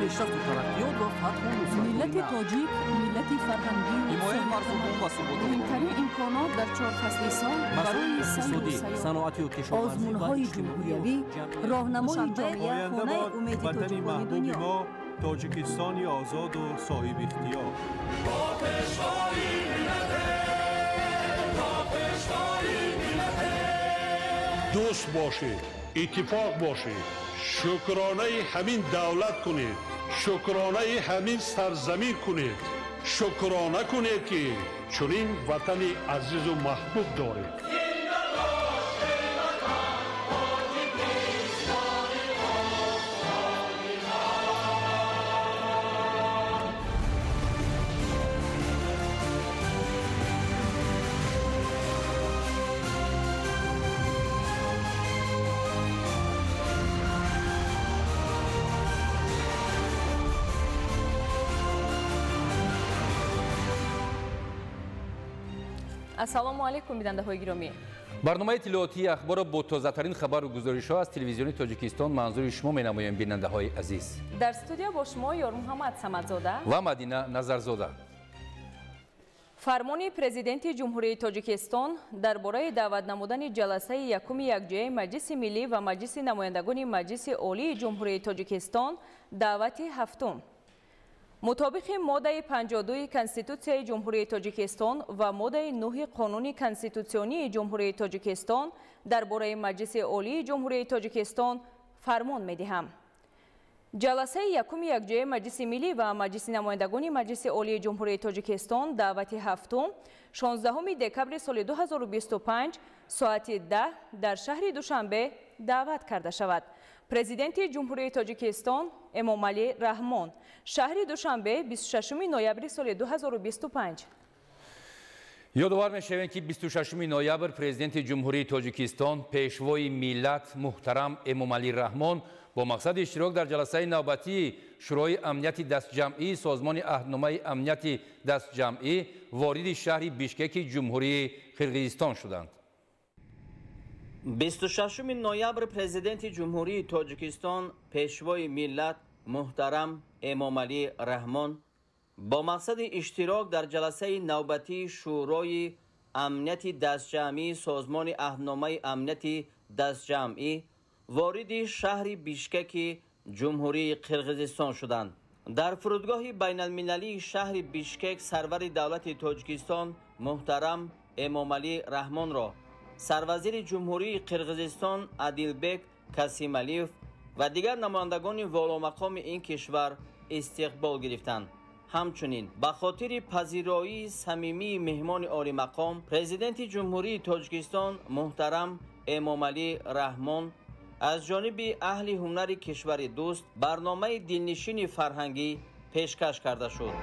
پیشرفت و ترقیات و فتح و نصرت ملت تاجیک ملت فرهنگی حمایت مردم و ثبات مهمترین امکانات در 4 فصل سال برای سیر و سیاحت، صنعتی و کشاورزی آزمون‌های جمهوریوی، راهنمای جامعه خانه امید تاجیکان دنیا. تاجیکستانی آزاد و صاحب اختیار. دوست باشید، اتفاق باشید، شکرانه همین دولت کنید، شکرانه همین سرزمین کنید، شکرانه کنید که چنین وطن عزیز و محبوب دارید. ассалому алайкум бинандаҳои гиромӣ. барномаи иттилоотии ахбор бо тозатарин хабару гузоришҳо аз телевизиони Тоҷикистон манзури шумо менамоем бинандаҳои азиз. дар студия бо шумо Ёрмуҳаммад Самадзода ва Мадина Назарзода. фармони президенти ҷумҳурии Тоҷикистон дар бораи даъват намудани ҷаласаи якуми якҷояи Маҷлиси миллӣ ва Маҷлиси намояндагони Маҷлиси олии ҷумҳурии Тоҷикистон даъвати ҳафтум. мутобиқи моддаи 52 Конститутсияи ҷумҳурии Тоҷикистон ва моддаи 9 Қонуни Конститутсионии ҷумҳурии Тоҷикистон дар бораи Маҷлиси олии ҷумҳурии Тоҷикистон фармон медиҳам. ҷаласаи якуми якҷояи Маҷлиси миллӣ ва Маҷлиси намояндагони Маҷлиси олии ҷумҳурии Тоҷикистон даъвати ҳафтум 16 декабри соли 2025 соати 10 дар шаҳри Душанбе даъват карда шавад. президенти ҷумҳурии Тоҷикистон Эмомалӣ Раҳмон, шаҳри Душанбе 26 ноябри соли 2025. ёдовар мешавем ки 26 ноябр президенти ҷумҳурии Тоҷикистон пешвои миллат муҳтарам Эмомалӣ Раҳмон бо мақсади иштирок дар ҷаласаи навбатии шӯрои амнияти дастҷамъии созмони аҳдномаи амнияти дастҷамъӣ вориди шаҳри Бишкеки ҷумҳурии Қирғизистон шуданд. 26 ноябр президенти ҷумҳурии Тоҷикистон пешвои миллат муҳтарам Эмомалӣ Раҳмон бо мақсади иштирок дар ҷаласаи навбатии шӯрои амнияти дастҷамъии созмони аҳдномаи амнияти дастҷамъӣ вориди шаҳри Бишкеки ҷумҳурии Қирғизистон шуданд. дар фурудгоҳи байналмилалии шаҳри Бишкек сарвари давлати Тоҷикистон муҳтарам Эмомалӣ Раҳмонро сарвазири ҷумҳурии Қирғизистон Адилбек Касималиев ва дигар намояндагони воломақоми ин кишвар истиқбол гирифтанд. ҳамчунин ба хотири пазироии самимии меҳмони олимақом президенти ҷумҳурии Тоҷикистон муҳтарам Эмомалӣ Раҳмон аз ҷониби аҳли ҳунари кишвари дӯст барномаи дилнишини фарҳангӣ пешкаш карда шуд.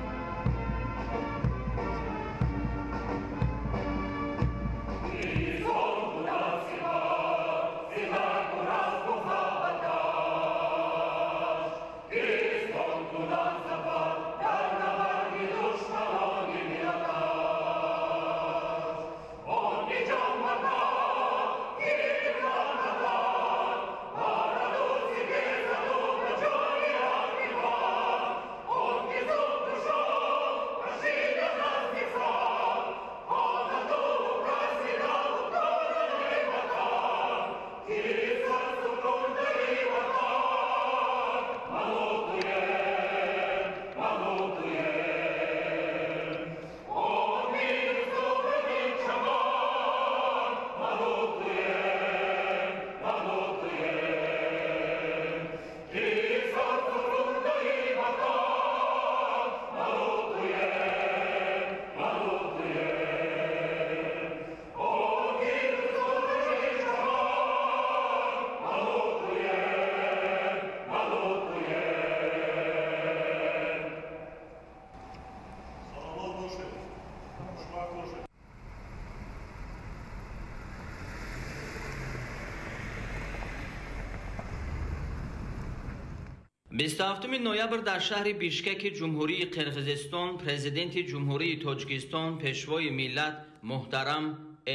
بیستهفتم نوامبر در شهر بیشکک جمهوری قرقیزستان پرزیدنت جمهوری تاجیکستان پیشوای ملت محترم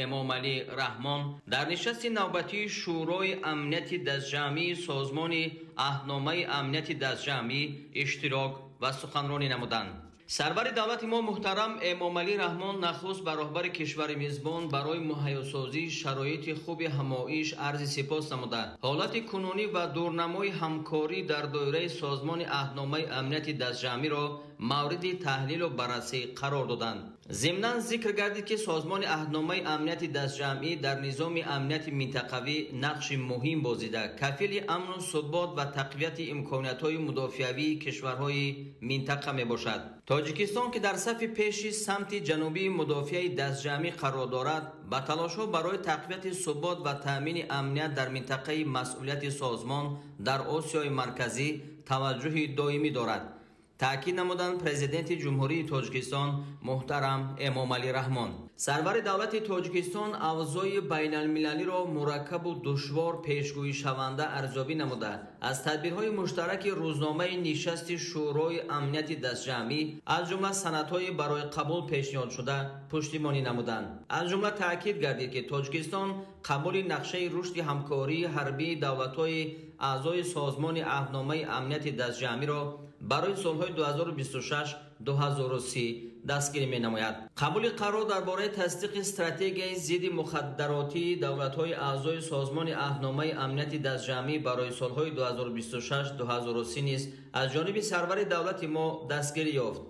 эмомалӣ раҳмон дар нишасти навбатии шӯрои амнияти дастҷамъии созмони аҳдномаи амнияти дастҷамъӣ иштирок ва суханронӣ намуданд. сарвари давлати мо муҳтарам эмомалӣ раҳмон нахуст ба роҳбари кишвари мизбон барои муҳайёсозии шароити хуби ҳамоиш арзи сипос намуда, ҳолати кунунӣ ва дурнамои ҳамкорӣ дар доираи созмони аҳдномаи амнияти дастҷамъиро мавриди таҳлилу баррасӣ қарор доданд. зимнан зикр гардид ки созмони аҳдномаи амнияти дастҷамъӣ дар низоми амнияти минтақавӣ нақши муҳим бозида кафили амну субот ва тақвияти имкониятҳои мудофиавии кишварҳои минтақа мебошад. тоҷикистон ки дар сафи пеши самти ҷанубии мудофиаи дастҷамъӣ қарор дорад, ба талошҳо барои тақвияти субот ва таъмини амният дар минтақаи масъулияти созмон дар Осиёи марказӣ таваҷҷӯҳи доимӣ дорад, таъкид намуданд президенти ҷумҳурии Тоҷикистон муҳтарам Эмомалӣ Раҳмон. сарвари давлати Тоҷикистон авзои байналмилалиро мураккабу душвор пешгӯишаванда арзёбӣ намуда, аз тадбирҳои муштараки рӯзномаи нишасти шӯрои амнияти дастҷамъӣ аз ҷумла санадҳои барои қабул пешниҳодшуда пуштимонӣ намуданд. аз ҷумла таъкид гардид ки Тоҷикистон қабули нақшаи рушди ҳамкории ҳарбии давлатҳои аъзои созмони аҳдномаи амнияти дастҷамъиро барои солҳои 2026-2030 дастгирӣ менамояд. қабули қарор дар бораи тасдиқи стратегияи зидди мухаддаротии давлатҳои аъзои созмони аҳдномаи амнияти дастҷамъӣ барои солҳои 2026-2030 низ аз ҷониби сарвари давлати мо дастгирӣ ёфт.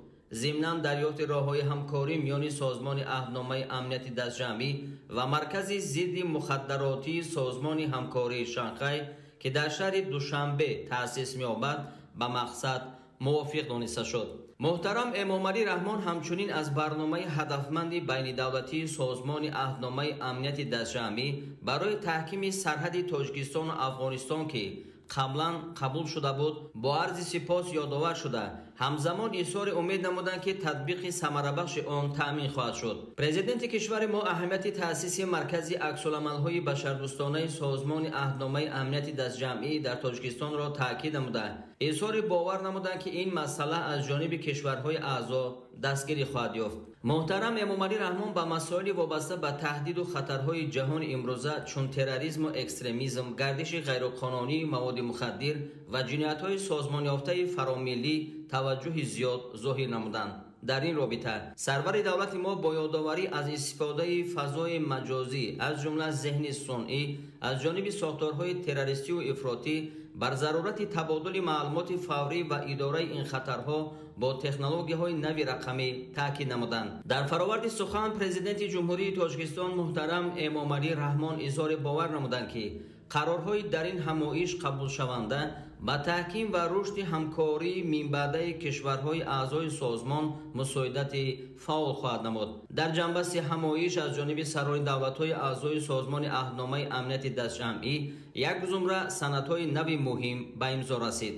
зимнан дарёфти роҳҳои ҳамкорӣ миёни созмони аҳдномаи амнияти дастҷамъӣ ва маркази зидди мухаддаротии созмони ҳамкории Шанхай ки дар шаҳри Душанбе таъсис меёбад ба мақсад мувофиқ дониста шуд. муҳтарам Эмомалӣ Раҳмон ҳамчунин аз барномаи ҳадафманди байнидавлатии созмони аҳдномаи амнияти дастҷамъӣ барои таҳкими сарҳади Тоҷикистону Афғонистон ки қаблан қабул шуда буд, бо арзи сипос ёдовар шуда, ҳамзамон изҳори умед намуданд ки татбиқи самарабахши он таъмин хоҳад шуд. президенти кишвари мо аҳамияти таъсиси маркази аксуламалҳои башардӯстонаи созмони аҳдномаи амнияти дастҷамъӣ дар Тоҷикистонро таъкид намуда, изҳори бовар намуданд ки ин масъала аз ҷониби кишварҳои аъзо дастгирӣ хоҳад ёфт. муҳтарам Эмомалӣ Раҳмон ба масоили вобаста ба таҳдиду хатарҳои ҷаҳони имрӯза чун терроризму экстремизм, гардиши ғайруқонунии маводи мухаддир ва ҷиноятҳои созмонёфтаи фаромиллӣ таваҷҷӯҳи зиёд зоҳир намуданд. дар ин робита сарвари давлати мо бо ёдоварӣ аз истифодаи фазои маҷозӣ аз ҷумла зеҳни сунъӣ аз ҷониби сохторҳои террористию ифротӣ бар зарурати табодули маълумоти фаврӣ ва идораи ин хатарҳо бо технологияҳои нави рақамӣ таъкид намуданд. дар фароварди сухан президенти ҷумҳурии Тоҷикистон муҳтарам Эмомалӣ Раҳмон изҳори бовар намуданд ки қарорҳои дар ин ҳамоиш қабулшаванда ба таҳким ва рушди ҳамкории минбаъдаи кишварҳои аъзои созмон мусоидати фаъол хоҳад намуд. дар ҷанбасти ҳамоиш аз ҷониби сарвари давлатҳои аъзои созмони аҳдномаи амнияти дастҷамъӣ як зумра санадҳои нави муҳим ба имзо расид.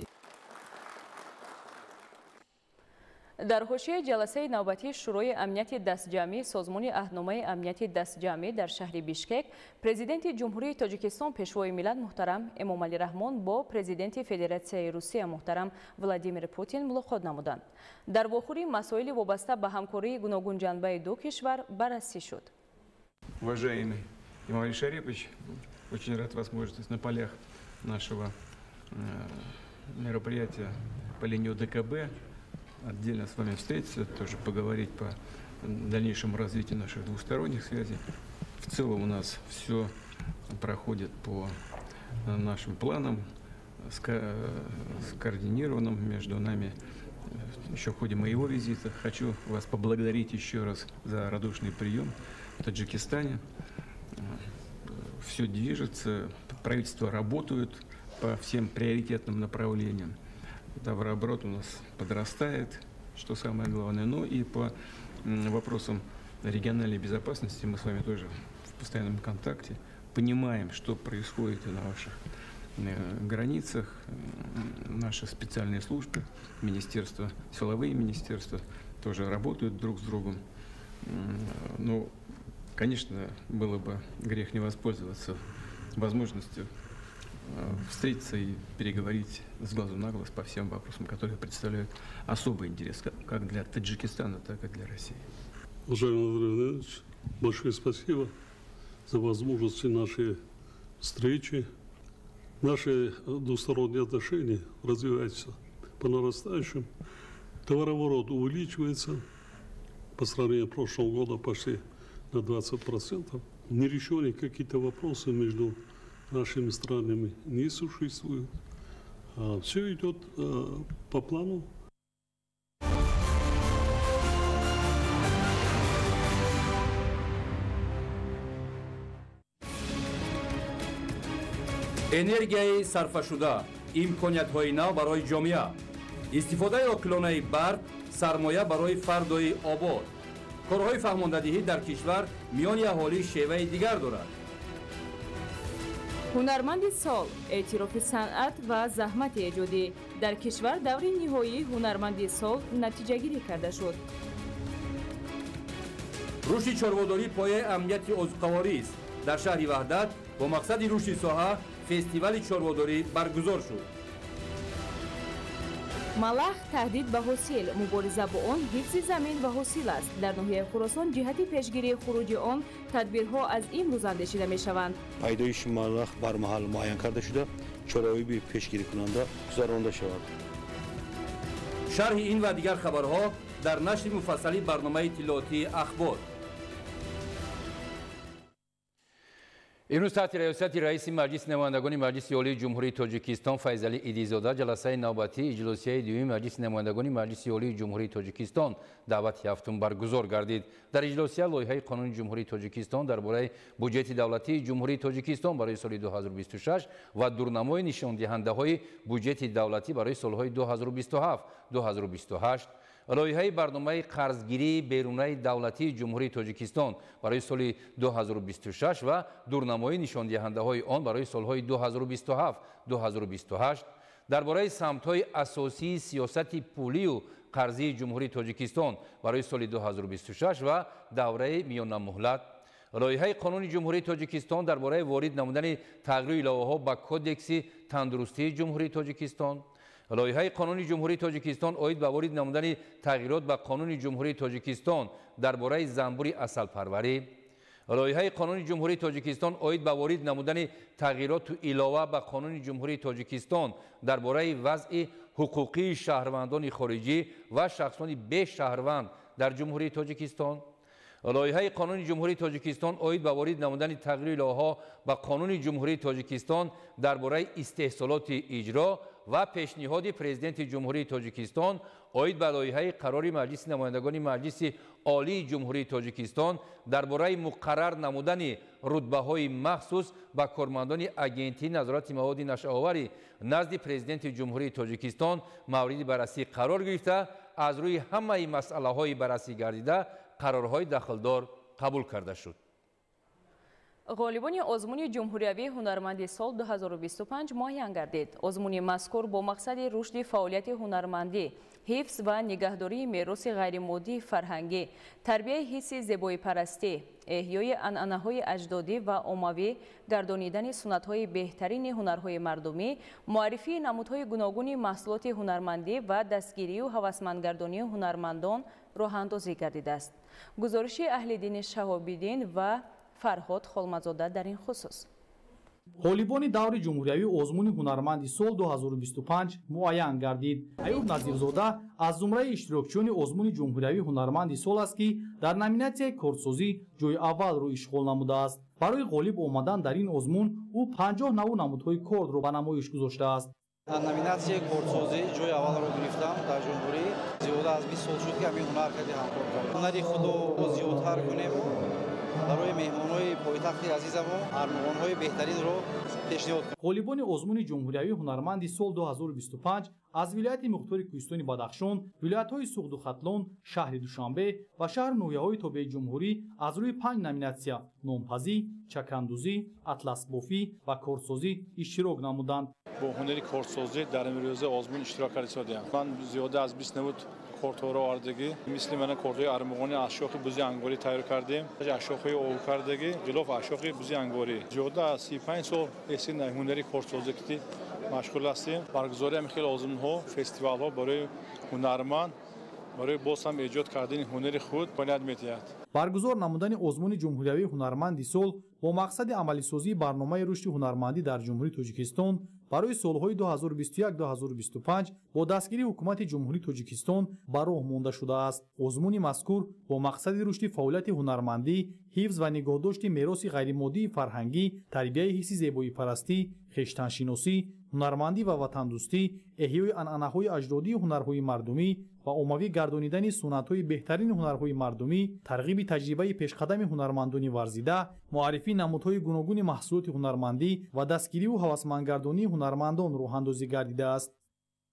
дар ҳошияи ҷаласаи навбатии шӯрои амнияти дастҷамъӣ созмони аҳдномаи амнияти дастҷамъӣ дар шаҳри Бишкек президенти ҷумҳурии Тоҷикистон пешвои миллат муҳтарам Эмомалӣ Раҳмон бо президенти Федератсияи Русия муҳтарам Владимир Путин мулоқот намуданд. дар вохӯрӣ масоили вобаста ба ҳамкории гуногун ҷанбаи ду кишвар баррасӣ шуд. Уважаемый Эмомалӣ Шарипович, очень рад вас можете на полях нашего мероприятия по линии ОДКБ отдельно с вами встретиться, тоже поговорить по дальнейшему развитию наших двусторонних связей. В целом у нас все проходит по нашим планам, скоординированным между нами еще в ходе моего визита. Хочу вас поблагодарить еще раз за радушный прием в Таджикистане. Все движется, правительство работает по всем приоритетным направлениям. Товарооборот у нас подрастает, что самое главное. Ну и по вопросам региональной безопасности мы с вами тоже в постоянном контакте. Понимаем, что происходит на ваших границах. Наши специальные службы, министерства, силовые министерства тоже работают друг с другом. Ну, конечно, было бы грех не воспользоваться возможностью встретиться и переговорить с глазу на глаз по всем вопросам, которые представляют особый интерес как для Таджикистана, так и для России. Уважаемый Владимир Владимирович, большое спасибо за возможности нашей встречи. Наши двусторонние отношения развиваются по нарастающим. Товарооборот увеличивается по сравнению с прошлым годом почти на 20%. Нерешенные какие-то вопросы между нашими странами не существуют. Все идет по плану. энергияи сарфашуда, имкониятҳои нав барои ҷомеа, истифодаи оқилонаи барқ, сармоя барои фардои обод. корҳои фаҳмондадиҳӣ дар кишвар миёни аҳолӣ шеваи дигар дорад. ҳунарманди сол, эътирофи санъат ва заҳмати эҷодӣ. дар кишвар даври ниҳоии ҳунарманди сол натиҷагирӣ карда шуд. рушди чорводорӣ пояи амнияти озуқаворист. дар шаҳри ваҳдат бо мақсади рушди соҳа фестивали чорводорӣ баргузор шуд. малах таҳдид ба ҳосил, мубориза бо он ҳифзи замин ва ҳосил аст. дар ноҳияи хӯросон ҷиҳати пешгирии хуруҷи он тадбирҳо аз имрӯз андешида мешаванд. пайдоиши малах бармаҳал муайян карда шуда чораҳои пешгирикунанда гузаронда шавад. шарҳи ин ва дигар хабарҳо дар нашри муфассали барномаи иттилоотии ахбор. имрӯз таҳти раёсати раиси маҷлиси намояндагони маҷлиси олии ҷумҳурии тоҷикистон Файзалӣ Идизода ҷаласаи навбатии иҷлосияи дуюми маҷлиси намояндагони маҷлиси олии ҷумҳурии тоҷикистон давати ҳафтум баргузор гардид. дар иҷлосия лоиҳаи қонуни ҷумҳурии тоҷикистон дар бораи буҷети давлатии ҷумҳурии тоҷикистон барои соли 2026 ва дурнамои нишондиҳандаҳои буҷети давлатӣ барои солҳои 2027-2028, лоиҳаи барномаи қарзгирии берунаи давлатии ҷумҳурии тоҷикистон барои соли 2026 ва дурнамои нишондиҳандаҳои он барои солҳои 2027-2028, дар бораи самтҳои асосии сиёсати пулию қарзии ҷумҳурии тоҷикистон барои соли 2026 ва давраи миёнамуҳлат, лоиҳаи қонуни ҷумҳурии тоҷикистон дар бораи ворид намудани тағйири иловаҳо ба кодекси тандурустии ҷумҳурии тоҷикистон, лоиҳаи қонуни ҷумҳурии тоҷикистон оид ба ворид намудани тағйирот ба қонуни ҷумҳурии тоҷикистон дар бораи занбури асалпарварӣ, лоиҳаи қонуни ҷумҳурии тоҷикистон оид ба ворид намудани тағйироту илова ба қонуни ҷумҳурии тоҷикистон дар бораи вазъи ҳуқуқии шаҳрвандони хориҷӣ ва шахсони бешаҳрванд дар ҷумҳурии тоҷикистон, лоиҳаи қонуни ҷумҳурии тоҷикистон оид ба ворид намудани тағйири иловаҳо ба қонуни ҷумҳурии тоҷикистон дар бораи истеҳсолоти иҷро ва пешниҳоди президенти ҷумҳурии тоҷикистон оид ба лоиҳаи қарори маҷлиси намояндагони маҷлиси олии ҷумҳурии тоҷикистон дар бораи муқаррар намудани рутбаҳои махсус ба кормандони агентии назорати маводи нашаоварӣ назди президенти ҷумҳурии тоҷикистон мавриди баррасӣ қарор гирифта, аз рӯи ҳамаи масъалаҳои баррасӣ гардида қарорҳои дахлдор қабул карда шуд. ғолибони озмуни ҷумҳуриявии ҳунарманди сол 2025 муайян гардид. озмуни мазкур бо мақсади рушди фаъолияти ҳунармандӣ, ҳифз ва нигаҳдории мероси ғайримоддии фарҳангӣ, тарбияи ҳисси зебоипарастӣ, эҳёи анъанаҳои аҷдодӣ ва оммавӣ, гардонидани суннатҳои беҳтарини ҳунарҳои мардумӣ, муаррифии намудҳои гуногуни маҳсулоти ҳунармандӣ ва дастгирию ҳавасмандгардонии ҳунармандон роҳандозӣ гардидааст. гузориши аҳлидини Шаҳобиддин ва Фарҳод Холмазода дар ин хусус. ғолибони даври ҷумҳуриявии озмуни ҳунарманди сол 2025 муайян гардид. Аюб Назирзода аз зумраи иштирокчиёни озмуни ҷумҳуриявии ҳунарманди сол аст, ки дар номинатсияи корсозӣ ҷойи аввалро ишғол намудааст. барои ғолиб омадан дар ин озмун ӯ 50 навъ намудҳои кордро ба намоиш гузоштааст. дар номинатсияи корсозӣ ҷойи аввалро гирифтам. дар ҷумҳурӣ зиёда аз 20 сол шуд ки ҳамин ҳунар карди ҳамкор кардем. ҳунари худро зиёдтар кунем, барои меҳмонҳои пойтахти азизамон армағонҳои беҳтаринро пешниҳод кунем. ғолибони озмуни ҷумҳуриявии ҳунарманди сол 2025 аз вилояти мухтори кӯҳистони Бадахшон, вилоятҳои Суғду Хатлон, шаҳри Душанбе ва шаҳру ноҳияҳои тобеи ҷумҳурӣ аз рӯи 5 номинатсия номпазӣ, чакандузӣ, атласбофӣ ва корсозӣ иштирок намуданд. бо ҳунари корсозӣ дар имрӯза озмун иштирок кардем. ман зиёда аз 20 навуд кортҳоро овардагӣ, мисли мана кортҳои армағони аз шохи бузи ангорӣ тайёр кардем, аз шохи овкардагӣ ҷилоф аз шохи бузи ангорӣ. зиёда аз 35 сол эси ҳунари корсозӣ машғул ҳастем. баргузории ҳамин хел озмунҳо, фестивалҳо барои ҳунарманд, барои боз ҳам эҷод кардани ҳунари худ имконият медиҳад. баргузор намудани озмуни ҷумҳуриявии ҳунарманди сол бо мақсади амалисозии барномаи рушди ҳунармандӣ дар ҷумҳурии Тоҷикистон барои солҳои 2021-2025 бо дастгирии ҳукумати ҷумҳурии Тоҷикистон ба роҳ монда шудааст. озмуни мазкур бо мақсади рушди фаъолияти ҳунармандӣ, ҳифз ва нигоҳдошти мероси ғайримоддии фарҳангӣ, тарбияи ҳисси зебоипарастӣ, хештаншиносӣ, ҳунармандӣ ва ватандӯстӣ, эҳёи анъанаҳои аҷдодии ҳунарҳои мардумӣ ва оммавӣ гардонидани сунъатҳои беҳтарини ҳунарҳои мардумӣ, тарғиби таҷрибаи пешқадами ҳунармандони варзида, муаррифии намудҳои гуногуни маҳсулоти ҳунармандӣ ва дастгириву ҳавасмандгардонии ҳунармандон роҳандозӣ гардидааст.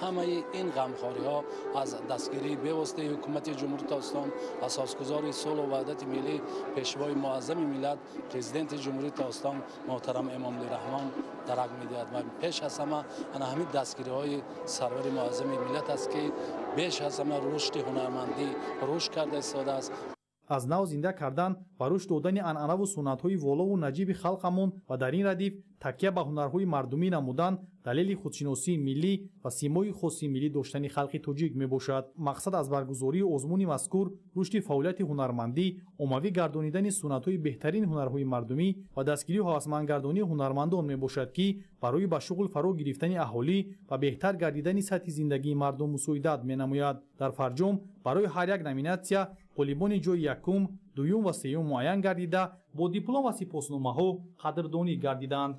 ҳамаи ин ғамхориҳо аз дастгирии бевоситаи ҳукумати ҷумҳурии Тоҷикистон, асосгузори сулҳу ваҳдати миллӣ, пешвои муаззами миллат, президенти ҷумҳурии Тоҷикистон муҳтарам Эмомалӣ Раҳмон дарак медиҳад ва пеш аз ҳама ана ҳамин дастгириҳои сарвари муаззами миллат аст ки беш аз ҳама рушди ҳунармандӣ рушд карда истодааст. аз нав зинда кардан ва рушд додани анъанаву сунъатҳои волову наҷиби халқамон ва дар ин радиф такя ба ҳунарҳои мардумӣ намудан далели худшиносии миллӣ ва симои хоси миллӣ доштани халқи тоҷик мебошад. мақсад аз баргузории озмуни мазкур рушди фаъолияти ҳунармандӣ, оммавӣ гардонидани сунъатҳои беҳтарини ҳунарҳои мардумӣ ва дастгирию ҳавасмандгардонии ҳунармандон мебошад ки барои ба шуғл фаро гирифтани аҳолӣ ва беҳтар гардидани сатҳи зиндагии мардум мусоидат менамояд. дар фарҷом барои ҳар як номинатсия ғолибони ҷои якум, дуюм ва сеюм муайян гардида бо диплом ва сипосномаҳо қадрдонӣ гардиданд.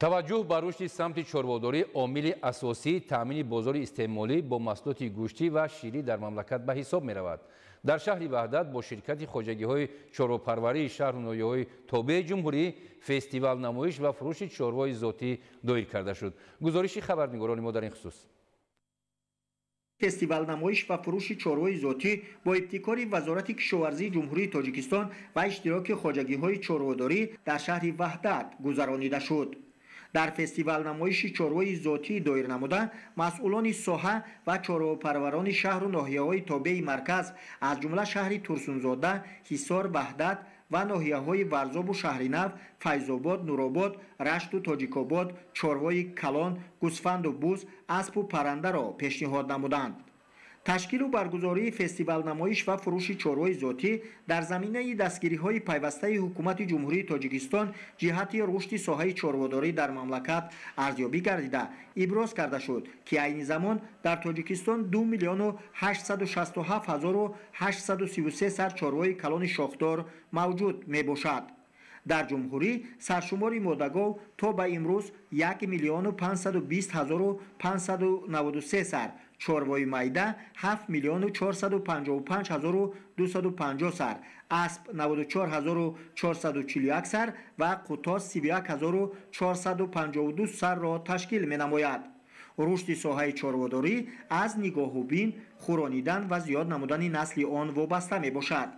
таваҷҷӯҳ ба рушди самти чорводорӣ омили асосии таъмини бозори истеъмолӣ бо маҳсулоти гӯштӣ ва ширӣ дар мамлакат ба ҳисоб меравад. дар шаҳри ваҳдат бо ширкати хоҷагиҳои чорвопарварии шаҳру ноҳияҳои тобеи ҷумҳурӣ фестивал намоиш ва фурӯши чорвои зотӣ доир карда шуд. гузориши хабарнигорони мо дар ин хусус. фестивал намоиш ва фурӯши чорвои зотӣ бо ибтикори вазорати кишоварзии ҷумҳурии Тоҷикистон ва иштироки хоҷагиҳои чорводорӣ дар шаҳри ваҳдат гузаронида шуд. дар фестивал намоиши чорвои зотӣ доир намуда масъулони соҳа ва чорвопарварони шаҳру ноҳияҳои тобеи марказ аз ҷумла шаҳри Турсунзода, Ҳисор, Ваҳдат ва ноҳияҳои Варзобу Шаҳринав, Файзобод, Нуробод, Рашту Тоҷикобод, чорвои калон, гӯсфанду буз, аспу паррандаро пешниҳод намуданд. ташкилу баргузории фестивал намоиш ва фурӯши чорвои зотӣ дар заминаи дастгириҳои пайвастаи ҳукумати ҷумҳурии Тоҷикистон ҷиҳати рушди соҳаи чорводорӣ дар мамлакат арзёбӣ гардида иброз карда шуд ки айни замон дар Тоҷикистон 2,867,833 сар чорвои калони шохдор мавҷуд мебошад. дар ҷумҳурӣ саршумори модагов то ба имрӯз 1,520,593 сар, чорвои майда 7,455,250 сар, асп 94,441 сар ва қутос 31,452 сарро ташкил менамояд. рушди соҳаи чорводорӣ аз нигоҳубин, хӯронидан ва зиёд намудани насли он вобаста мебошад.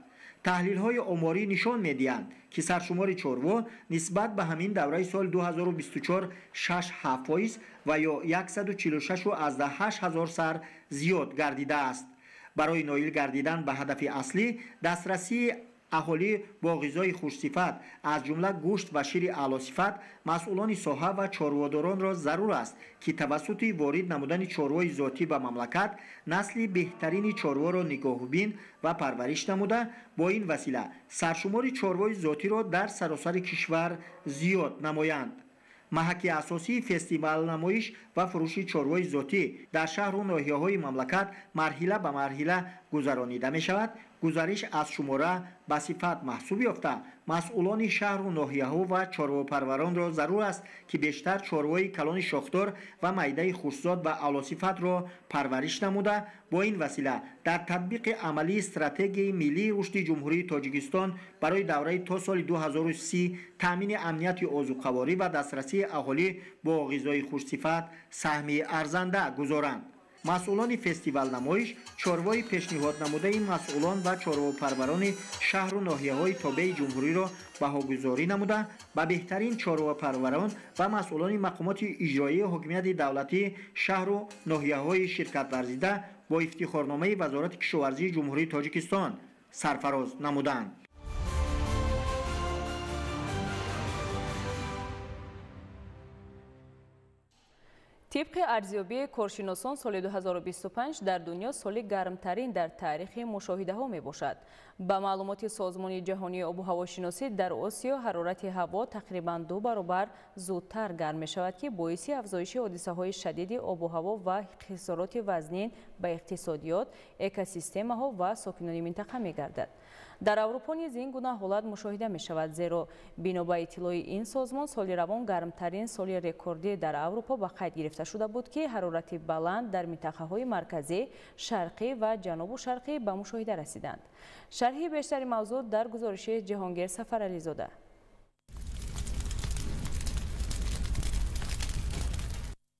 таҳлилҳои оморӣ нишон медиҳанд ки саршумори чорво нисбат ба ҳамин давраи соли 2024 6% ва ё 146,8 ҳазор сар зиёд гардидааст. барои ноил гардидан ба ҳадафи аслӣ дастрасии аҳолӣ бо ғизои хушсифат аз ҷумла гӯшт ва шири аълосифат масъулони соҳа ва чорводоронро зарур аст ки тавассути ворид намудани чорвои зотӣ ба мамлакат насли беҳтарини чорворо нигоҳубин ва парвариш намуда бо ин васила саршумори чорвои зотиро дар саросари кишвар зиёд намоянд. маҳаки асосии фестивал намоиш ва фурӯши чорвои зотӣ дар шаҳру ноҳияҳои мамлакат марҳила ба марҳила гузаронида мешавад. гузариш аз шумора ба сифат маҳсуб ёфта масъулони шаҳру ноҳияҳо ва чорвопарваронро зарур аст ки бештар чорвои калони шохдор ва майдаи хушзод ва аълосифатро парвариш намуда бо ин васила дар татбиқи амалии стратегияи миллии рушди ҷумҳурии Тоҷикистон барои давраи то соли 2030 таъмини амнияти озуқаворӣ ва дастрасии аҳолӣ бо ғизои хушсифат саҳми арзанда гузоранд. масъулони фестивал намоиш чорвои пешниҳод намудаи масъулон ва чорвопарварони шаҳру ноҳияҳои тобеи ҷумҳуриро баҳогузорӣ намуда ба беҳтарин чорвопарварон ва масъулони мақомоти иҷроии ҳокимияти давлатӣ шаҳру ноҳияҳои ширкатварзида бо ифтихорномаи вазорати кишоварзии ҷумҳурии Тоҷикистон сарфароз намуданд. طبق ارزیابی کارشناسان سال 2025 در دنیا سال گرمترین در تاریخ مشاهده ها می باشد. با معلومات سازمان جهانی آب و هواشناسی در آسیا حرارت هوا تقریباً 2 برابر زودتر گرم می شود که باعث افزایش حادثه های شدید آب و هوا و خسارات وزنین به اقتصادیات، اکوسیستم ها و ساکنان منطقه می گردد. در اروپا نیز این گونه حالت مشاهده می شود، زیرا بنا به اطلاع این سازمان سال روان گرمترین سال رکوردی در اروپا به قید گرفته شده بود که حرارت بلند در منطقه های مرکزی، شرقی و جنوب و شرقی به مشاهده رسیدند. شرح بیشتر موضوع در گزارش جهانگیر سفرعلی زاده.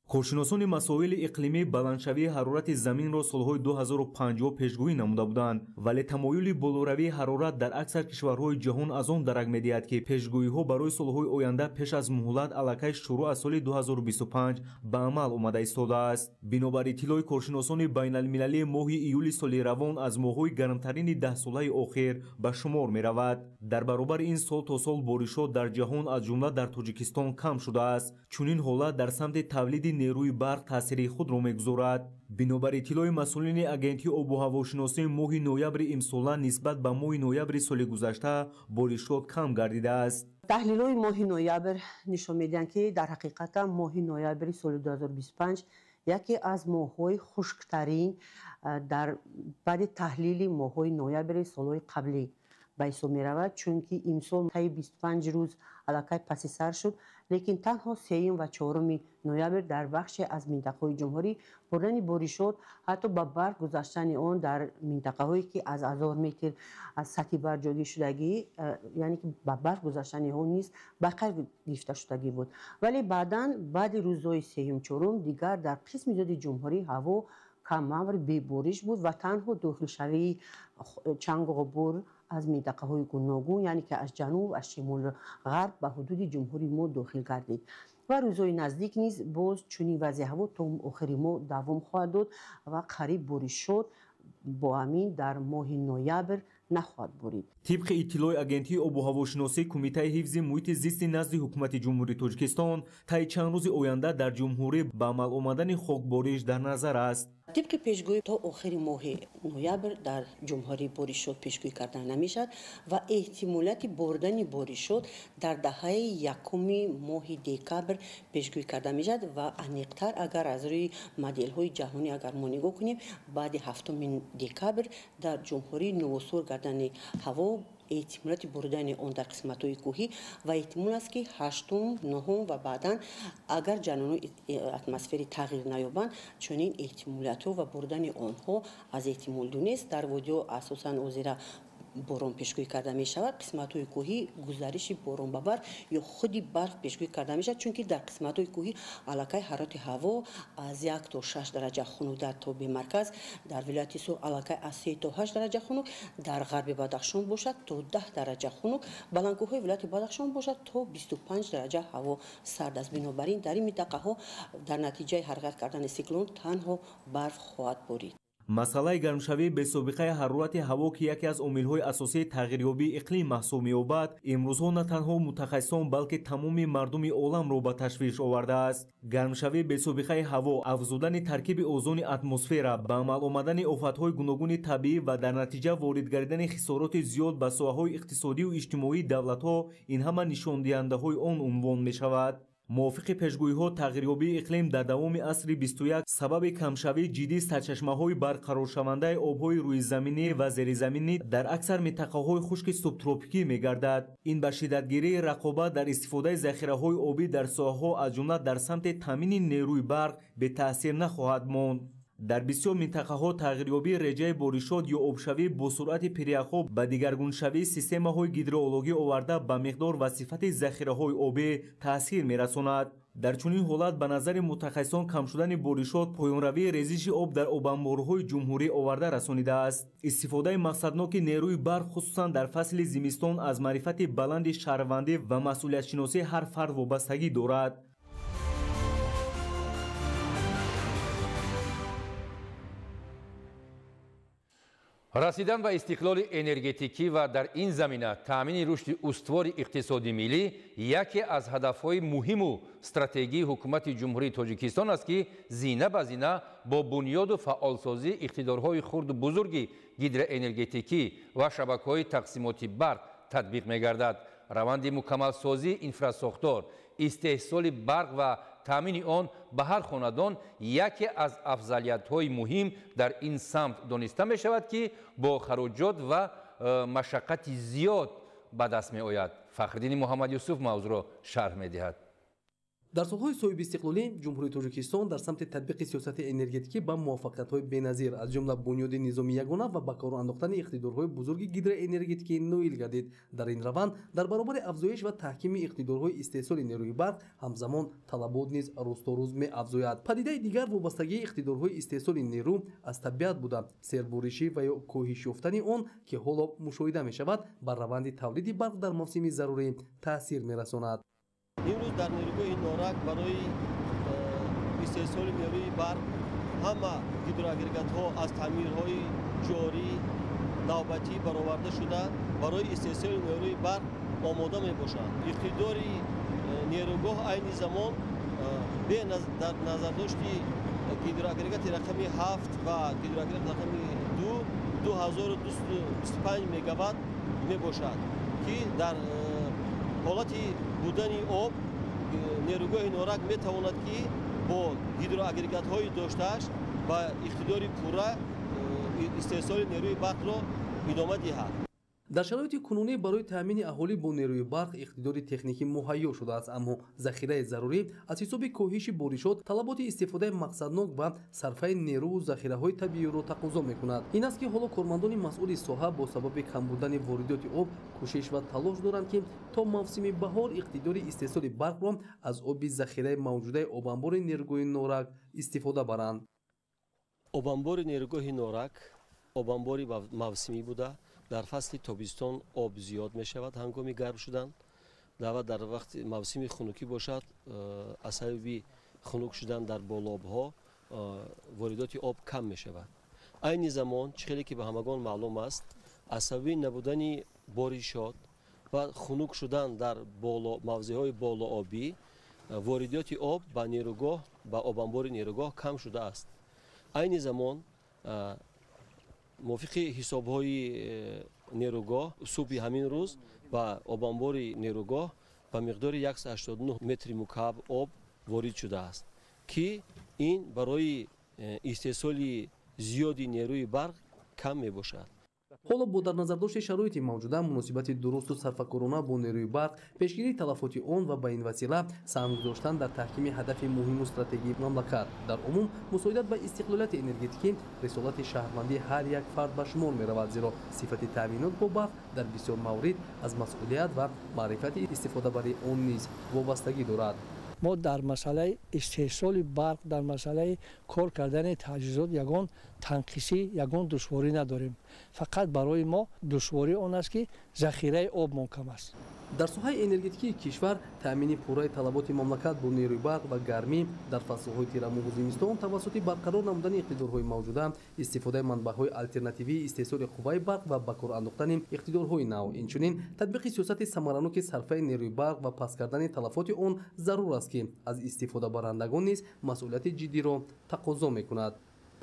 کارشناسان مسائل اقلیمی بلندشوی حرارت زمین را سالهای 2050 پیشگویی نموده بودند، ولی تمایل بالوروی حرارت در اکثر کشورهای جهان از آن درک می‌دهد که پیشگویی‌ها برای سالهای آینده پیش از مهلت الکی شروع از سال 2025 به عمل آمده ایستاده است. بنابر اطلاع کارشناسان بین‌المللی ماه ایول سال روان از ماه‌های گرمترین 10 ساله اخیر به شمار می‌رود. در برابر این سال تا سال بارشات در جهان از جمله در تاجیکستان کم شده است. چنین حالت در سمت تولید نیروی برق تاثیر خود را می‌گذارد. بنابر اطلاع مسئولین агентии آب و هواشناسی ماه نوامبر امسال نسبت به ماه نوامبر سال گذشته بارشات کم گردیده است. تحلیل‌های ماه نوامبر نشان می‌دهند که در حقیقت ماه نوامبر سال 2025 یکی از ماه‌های خشک‌ترین در بعد تحلیل ماه‌های نوامبر سال‌های قبلی به حساب می‌رود، چون که امسال طی 25 روز علاقه پس سر شد، لیکن تنها 3 و 4 نوامبر در بخش از منطقه‌های جمهوری بردن بارشات حتی به برق گذاشتن آن در منطقه‌هایی که از 1000 متر از سطح برجاگی شدگی، یعنی که به برق گذاشتن آن نیست بقیه گرفته شدگی بود. ولی بعد روزهای 3 و 4 دیگر در قسم زیاد جمهوری هوا کم‌ابر بی بارش بود و تنها داخل شوی چنگ و غبار از منطقه های گوناگون، یعنی که از جنوب از شمال غرب به حدود جمهوری ما داخل گردید و روزهای نزدیک نیز باز چنین وضع هوا تا آخر ماه دوام خواهد داد و قریب بارشات با همین در ماه نوامبر نخواهد برید. طبق اطلاع агентии آب و هواشناسی کمیته حفظ محیط زیست نزد حکومت جمهوری تاجیکستان طی چند روز آینده در جمهوری به عمل آمدن خاکباریش در نظر است. طبق پیشگویی تا آخر ماه نوامبر در جمهوری بارشات پیشگویی کرده نمیشد و احتمالیت بردن بارشات در دهه یکم ماه دکبر پیشگویی کرده میشد و عمیق‌تر اگر از روی مدل های جهانی اگر ما نگاه کنیم بعد 7 دکبر در جمهوری نوسور گردن هوا احتمالیت بردن آن در قسمت‌های کوهی و احتمال است که 8 9 و بعداً اگر جریان اتمسفری تغییر نیابند چنین احتمالیت و بردن آنها از احتمال دونست. در وادی اساساً اوزیرا باران پیشگویی کرده می شود، قسمت های کوهی گزارش باران ببر یا خودی برف پیشگویی کرده می شود، چون که در قسمت های کوهی علاقه حرارت هوا از 1 تا 6 درجه خنک تا به مرکز، در ولایت سور علاقه از 3 تا 8 درجه خنک، در غرب بدخشان باشد تا 10 درجه خنک، بلندگوهای ولایت بدخشان باشد تا 25 درجه هوا سرد است. بنابراین در این منطقه ها در نتیجه حرکت کردن سیکلون تنها برف خواهد بارید. مسئله گرمشوی به سابقه حرارت هوا که یکی از عامل‌های اساسی تغییریابی اقلیم محسوب می‌یابد، امروزها نه تنها متخصصان بلکه تمام مردم عالم را به تشویش آورده است. گرمشوی به سابقه هوا، افزودن ترکیب اوزون اتمسفر، به عمل آمدن آفت‌های گوناگون طبیعی و در نتیجه وارد گردیدن خسارات زیاد به ساحه‌های اقتصادی و اجتماعی دولت‌ها، این همه نشاندهنده‌های آن عنوان می‌شود. موافق پیشگویی‌ها تغییریابی اقلیم در دوام عصر 21 سبب کمشوی جدی سرچشمه‌های برقرار شونده آب‌های روی زمینی و زیرزمینی در اکثر منطقه‌های خشک سوبتروپیکی می‌گردد. این به شدتگیری رقابت در استفاده ذخیره‌های آبی در ساحه‌ها از جمله در سمت تامین نیروی برق به تأثیر نخواهد ماند. در بسیار منطقه‌ها تغییریابی رژه بارشات یا آبشوی با سرعت پریخو به دیگرگونشوی سیستم‌های هیدرولوژی آورده به مقدار و صفت ذخیره‌های آبی تأثیر می‌رساند. در چنین حالت به نظر متخصصان کم شدن بارشات پایان‌روی ریزش آب در آبانبارهای جمهوری آورده رسانیده است. استفاده مقصدناک نیروی برق خصوصا در فصل زمستان از معرفت بلند شهروندی و مسئولیت شناسی هر فرد وابستگی دارد. расидан ба истиқлоли энергетикӣ ва дар ин замина таъмини рушди устувори иқтисоди миллӣ яке аз ҳадафҳои муҳиму стратегии ҳукумати ҷумҳурии Тоҷикистон аст, ки зина ба зина бо бунёду фаъолсозии иқтидорҳои хурду бузурги гидроэнергетикӣ ва шабакаҳои тақсимоти барқ татбиқ мегардад. раванди мукаммалсозии инфрасохтор, истеҳсоли барқ ва таъмини он ба ҳар хонадон яке аз афзалиятҳои муҳим дар ин самт дониста мешавад, ки бо хароҷот ва машаққати зиёд ба даст меояд. Фахриддини Муҳаммадюсуф мавзӯъро шарҳ медиҳад. дар солҳои соҳиби истиқлолӣ ҷумҳурии Тоҷикистон дар самти татбиқи сиёсати энергетикӣ ба муваффақиятҳои беназир аз ҷумла бунёди низоми ягона ва ба кору андохтани иқтидорҳои бузурги гидроэнергетикӣ ноил гардид. дар ин раванд дар баробари афзоиш ва таҳкими иқтидорҳои истеҳсоли нерӯи барқ ҳамзамон талабот низ рӯзторӯз меафзояд. падидаи дигар вобастагии иқтидорҳои истеҳсоли нерӯ аз табиат буда серборишӣ ва ё коҳиш ёфтани он ки ҳоло мушоҳида мешавад бар раванди тавлиди барқ дар мавсими зарурӣ таъсир мерасонад. имрӯз дар нерӯгоҳи норак барои истеҳсоли нерӯи барқ ҳама гидроагрегатҳо аз таъмирҳои ҷорӣ навбатӣ бароварда шуда барои истеҳсоли нерӯи барқ омода мебошанд. иқтидори нерӯгоҳ айни замон дар назардошти гидроагрегати рақами 7 ва гидроагрегати рақами 2225 мегаватт мебошад, ки дар ҳолати будани об нерӯгоҳи норак метавонад ки бо гидроагрегатҳои доштааш ба иқтидори пурра истеҳсоли нерӯи барқро идома диҳад. дар шароити кунунӣ барои таъмини аҳолӣ бо нерӯи барқ иқтидори техникӣ муҳайё шудааст, аммо захираи зарурӣ аз ҳисоби коҳиши боришот талаботи истифодаи мақсаднок ва сарфаи нерӯву захираҳои табииро тақозо мекунад. ин аст ки ҳоло кормандони масъули соҳа бо сабаби камбудани воридоти об кӯшиш ва талош доранд, ки то мавсими баҳор иқтидори истеҳсоли барқро аз оби захираи мавҷудаи обанбори нерӯгоҳи норак истифода баранд. обанбори нерӯгоҳи норак обанбори мавсимӣ буда дар фасли тобистон об зиёд мешавад ҳангоми гарм шудан ва дар вақти мавсими хунукӣ бошад аз сабаби хунук шудан дар болобҳо воридоти об кам мешавад. айни замон чихеле ки ба ҳамагон маълум аст аз сабаби набудани боришот ва хунук шудан дар мавзеъҳои болообӣ воридоти об ба нерӯгоҳ ба обанбори нерӯгоҳ кам шудааст. айни замон мувофиқи ҳисобҳои нерӯгоҳ субҳи ҳамин рӯз ба обанбори нерӯгоҳ ба миқдори 189 метри мукааб об ворид шудааст, ки ин барои истеҳсоли зиёди нерӯи барқ кам мебошад. ҳоло бо дар назардошти шароити мавҷуда муносибати дурусту сарфакорона бо нерӯи барқ, пешгирии талафоти он ва ба ин васила саҳм гузоштан дар таҳкими ҳадафи муҳиму стратегии мамлакат. дар умум мусоидат ба истиқлолияти энергетикӣ рисолати шаҳрвандии ҳар як фард ба шумор меравад, зеро сифати таъминот бо барқ дар бисёр маврид аз масъулият ва маърифати истифодабари он низ вобастагӣ дорад. мо дар масъалаи истеҳсоли барқ дар масъалаи кор кардани таҷҳизот ягон танқисӣ ягон душворӣ надорем. фақат барои мо душворӣ он аст ки захираи обмон кам аст. дар соҳаи энергетикии кишвар таъмини пурраи талаботи мамлакат бо нерӯи барқ ва гармӣ дар фаслҳои тирамоҳу зимистон тавассути барқарор намудани иқтидорҳои мавҷуда, истифодаи манбаъҳои алтернативии истеҳсоли қувваи барқ ва ба кор андохтани иқтидорҳои нав, инчунин татбиқи сиёсати самараноки сарфаи нерӯи барқ ва паст кардани талафоти он зарур аст, ки аз истифодабарандагон низ масъулияти ҷиддиро тақозо мекунад.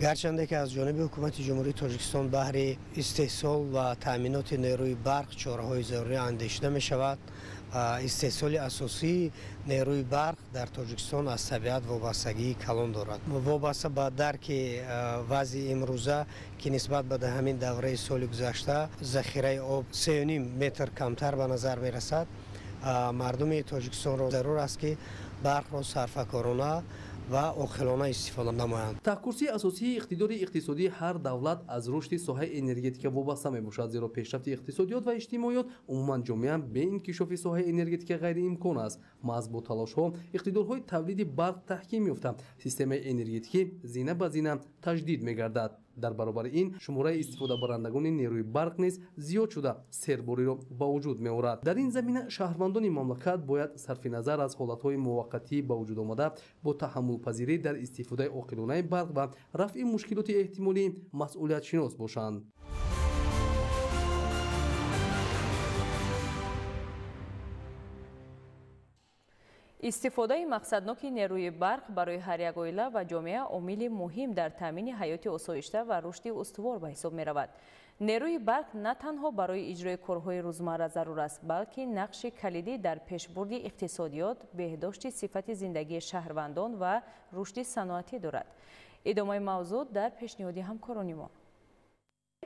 гарчанде ки аз ҷониби ҳукумати ҷумҳурии Тоҷикистон баҳри истеҳсол ва таъминоти нерӯи барқ чораҳои зарурӣ андешида мешавад, истеҳсоли асосии нерӯи барқ дар Тоҷикистон аз табиат вобастагии калон дорад. вобаста ба дарки вазъи имрӯза ки нисбат ба ҳамин давраи соли гузашта захираи об 3.5 метр камтар ба назар мерасад, мардуми Тоҷикистонро зарур аст ки барқро сарфакорона ва оқилона истифода намоянд. таҳкурсии асосии иқтидори иқтисодии ҳар давлат аз рушди соҳаи энергетика вобаста мебошад, зеро пешрафти иқтисодиёт ва иҷтимоиёт умуман ҷомеа бе инкишофи соҳаи энергетика ғайриимкон аст. маҳз бо талошҳо иқтидорҳои тавлиди барқ таҳким ёфта, системаи энергетикӣ зина ба зина таҷдид мегардад. дар баробари ин шумораи истифодабарандагони нерӯи барқ низ зиёд шуда сербориро ба вуҷуд меорад. дар ин замина шаҳрвандони мамлакат бояд сарфи назар аз ҳолатҳои муваққатӣ ба вуҷуд омада бо таҳаммулпазирӣ дар истифодаи оқилонаи барқ ва рафъи мушкилоти эҳтимолӣ масъулиятшинос бошанд. استفاده مقصدناک نیروی برق برای هر یک عائله و جامعه عامل مهم در تامین حیات آسایشته و رشد استوار به حساب می رود. نیروی برق نه تنها برای اجرای کارهای روزمره ضرور است، بلکه نقش کلیدی در پیشبرد اقتصادیات، بهداشت صفت زندگی شهروندان و رشد صنعتی دارد. ادامه موضوع در پیشنهاد همکاران ما.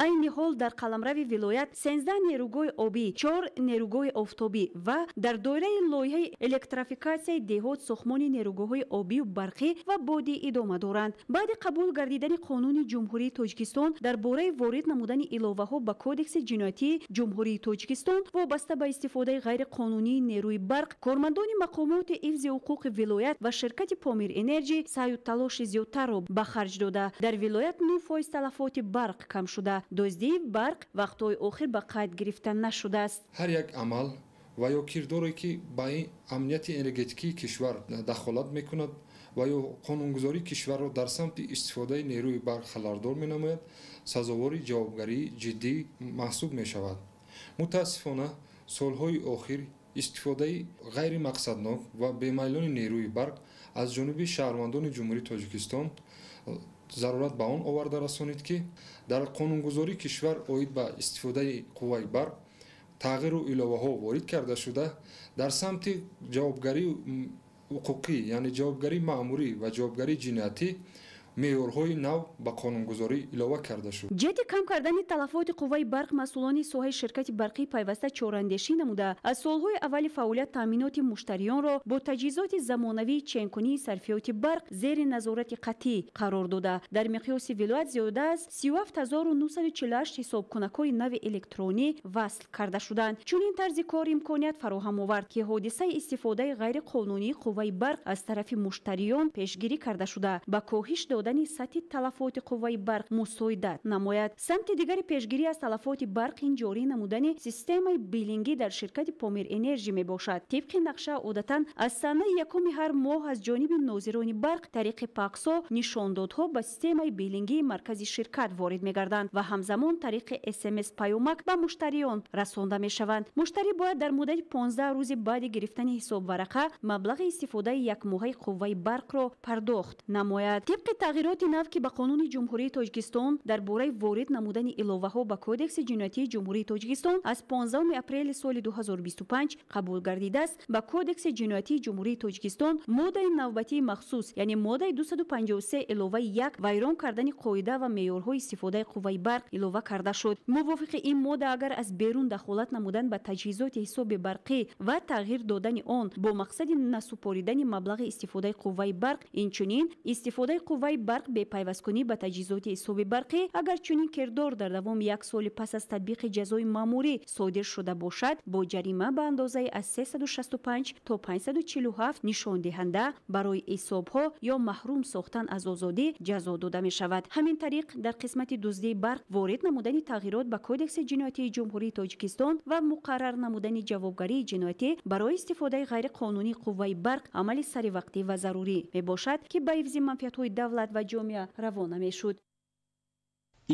айни ҳол дар қаламрави вилоят 13 нерӯгоҳи обӣ, 4 нерӯгоҳи офтобӣ ва дар доираи лоиҳаи электрификатсияи деҳот сохмони нерӯгоҳҳои обию барқӣ ва бодӣ идома доранд. баъди қабул гардидани қонуни ҷумҳурии Тоҷикистон дар бораи ворид намудани иловаҳо ба кодекси ҷиноятии ҷумҳурии Тоҷикистон вобаста ба истифодаи ғайриқонунии нерӯи барқ, кормандони мақомоти ҳифзи ҳуқуқи вилоят ва ширкати Помир Энерҷи саъю талоши зиёдтарро ба харҷ дода, дар вилоят 9% талафоти барқ кам шуда. доздии барқ вақтҳои охир ба қайд гирифта нашудааст. ҳар як амал ва ё кирдоре ки ба амнияти энергетикии кишвар дахолат мекунад ва ё қонунгузории кишварро дар самти истифодаи нерӯи барқ халалдор менамояд, сазовори ҷавобгарии ҷиддӣ маҳсуб мешавад. мутаассифона солҳои охир истифодаи ғайримақсаднок ва бемайлони нерӯи барқ аз ҷониби шаҳрвандони ҷумҳурии Тоҷикистон зарурат ба он оварда расонид ки дар қонунгузории кишвар оид ба истифодаи қувваи барқ тағйиру иловаҳо ворид карда шуда дар самти ҷавобгарии ҳуқуқӣ, яъне ҷавобгарии маъмурӣ ва ҷавобгарии ҷиноятӣ меъёрҳои нав ба қонунгузорӣ илова карда шуд. ҷиҳати кам кардани талафоти қувваи барқ, масъулони соҳаи ширкати барқии пайваста чорандешӣ намуда аз солҳои аввали фаъолият таъминоти муштариёнро бо таҷҳизоти замонавии ченкунии сарфиёти барқ зери назорати қатъӣ қарор дода, дар миқёси вилоят зиёда аз 37948 ҳисобкунакҳои нави электронӣ васл карда шуданд. чунин тарзи кор имконият фароҳам овард ки ҳодисаи истифодаи ғайриқонунии қувваи барқ аз тарафи муштариён пешгирӣ карда шуда ба коҳиш додани сатҳи талафоти қувваи барқ мусоидат намояд. самти дигари пешгирӣ аз талафоти барқ ин ҷорӣ намудани системаи билингӣ дар ширкати Помир Энерҷи мебошад. тибқи нақша одатан аз санаи якуми ҳар моҳ аз ҷониби нозирони барқ тариқи паксо нишондодҳо ба системаи билингии маркази ширкат ворид мегарданд ва ҳамзамон тариқи SMS паёмак ба муштариён расонда мешаванд. муштарӣ бояд дар муддати 15 рӯзи баъди гирифтани ҳисобварақа маблағи истифодаи якмоҳаи қувваи барқро пардохт намояд. тибқи тағйироти нав ки ба қонуни ҷумҳурии Тоҷикистон дар бораи ворид намудани иловаҳо ба кодекси ҷиноятии ҷумҳурии Тоҷикистон аз 15 апрели соли 2025 қабул гардидааст, ба кодекси ҷиноятии ҷумҳурии Тоҷикистон моддаи навбатии махсус, яъне моддаи 253 иловаи 1 вайрон кардани қоида ва меъёрҳои истифодаи қувваи барқ илова карда шуд. мувофиқи ин модда агар аз берун дахолат намудан ба таҷҳизоти ҳисоби барқӣ ва тағйир додани он бо мақсади насупоридани маблағи истифодаи қувваи барқ, инчунин истифодаи қувваи барқ бепайвасткунӣ ба таҷҳизоти ҳисоби барқӣ агар чунин кирдор дар давоми 1 соли пас аз татбиқи ҷазои маъмурӣ содир шуда бошад, бо ҷарима ба андозаи аз 365 то 547 нишондиҳанда барои ҳисобҳо ё маҳрум сохтан аз озодӣ ҷазо дода мешавад. ҳамин тариқ дар қисмати дуздии барқ ворид намудани тағйирот ба кодекси ҷиноятии ҷумҳурии Тоҷикистон ва муқаррар намудани ҷавобгарии ҷиноятӣ барои истифодаи ғайриқонунии қувваи барқ амали саривақтӣ ва зарурӣ мебошад ки ба ҳифзи манфиатҳои давлат ва ҷомеа равона мешуд.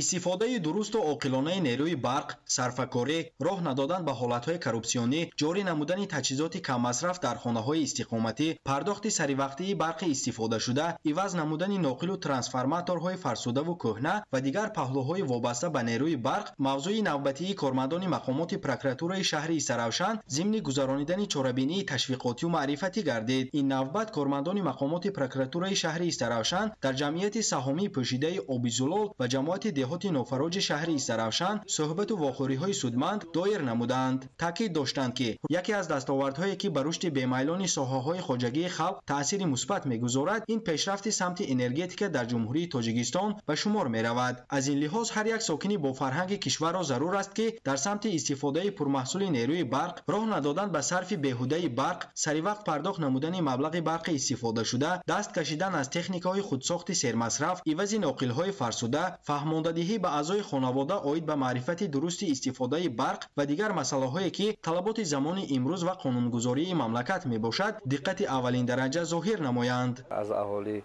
истифодаи дурусту оқилонаи нерӯи барқ, сарфакорӣ, роҳ надодан ба ҳолатҳои коррупсионӣ, ҷорӣ намудани таҷҳизоти каммасраф дар хонаҳои истиқоматӣ, пардохти саривақтии барқи истифодашуда, иваз намудани ноқилу трансформаторҳои фарсудаву кӯҳна ва дигар паҳлӯҳои вобаста ба нерӯи барқ мавзӯи навбатии кормандони мақомоти прокуратураи шаҳри Истаравшан зимни гузаронидани чорабинии ташвиқотию маърифатӣ гардид. ин навбат кормандони мақомоти прокуратураи шаҳри Истаравшан дар ҷамъияти саҳомии пӯшидаи Обизулол ва ҷамоати деҳоти нофароҷи шаҳри Истаравшан суҳбату вохӯриҳои судманд доир намуданд. таъкид доштанд ки яке аз дастовардҳое ки ба рушди бемайлони соҳаҳои хоҷагии халқ таъсири мусбат мегузорад, ин пешрафти самти энергетика дар ҷумҳурии Тоҷикистон ба шумор меравад. аз ин лиҳоз ҳар як сокини бофарҳанги кишварро зарур аст ки дар самти истифодаи пурмаҳсули нерӯи барқ, роҳ надодан ба сарфи беҳудаи барқ, саривақт пардохт намудани маблағи барқи истифодашуда, даст кашидан аз техникаҳои худсохти сермасраф, ивази ноқилҳои фарсуда, фаҳмондадиҳӣ ба аъзои хонавода оид ба маърифати дурусти истифодаи барқ ва дигар масъалаҳое ки талаботи замони имрӯз ва қонунгузории мамлакат мебошад, диққати аввалин дараҷа зоҳир намоянд. аз аҳолӣ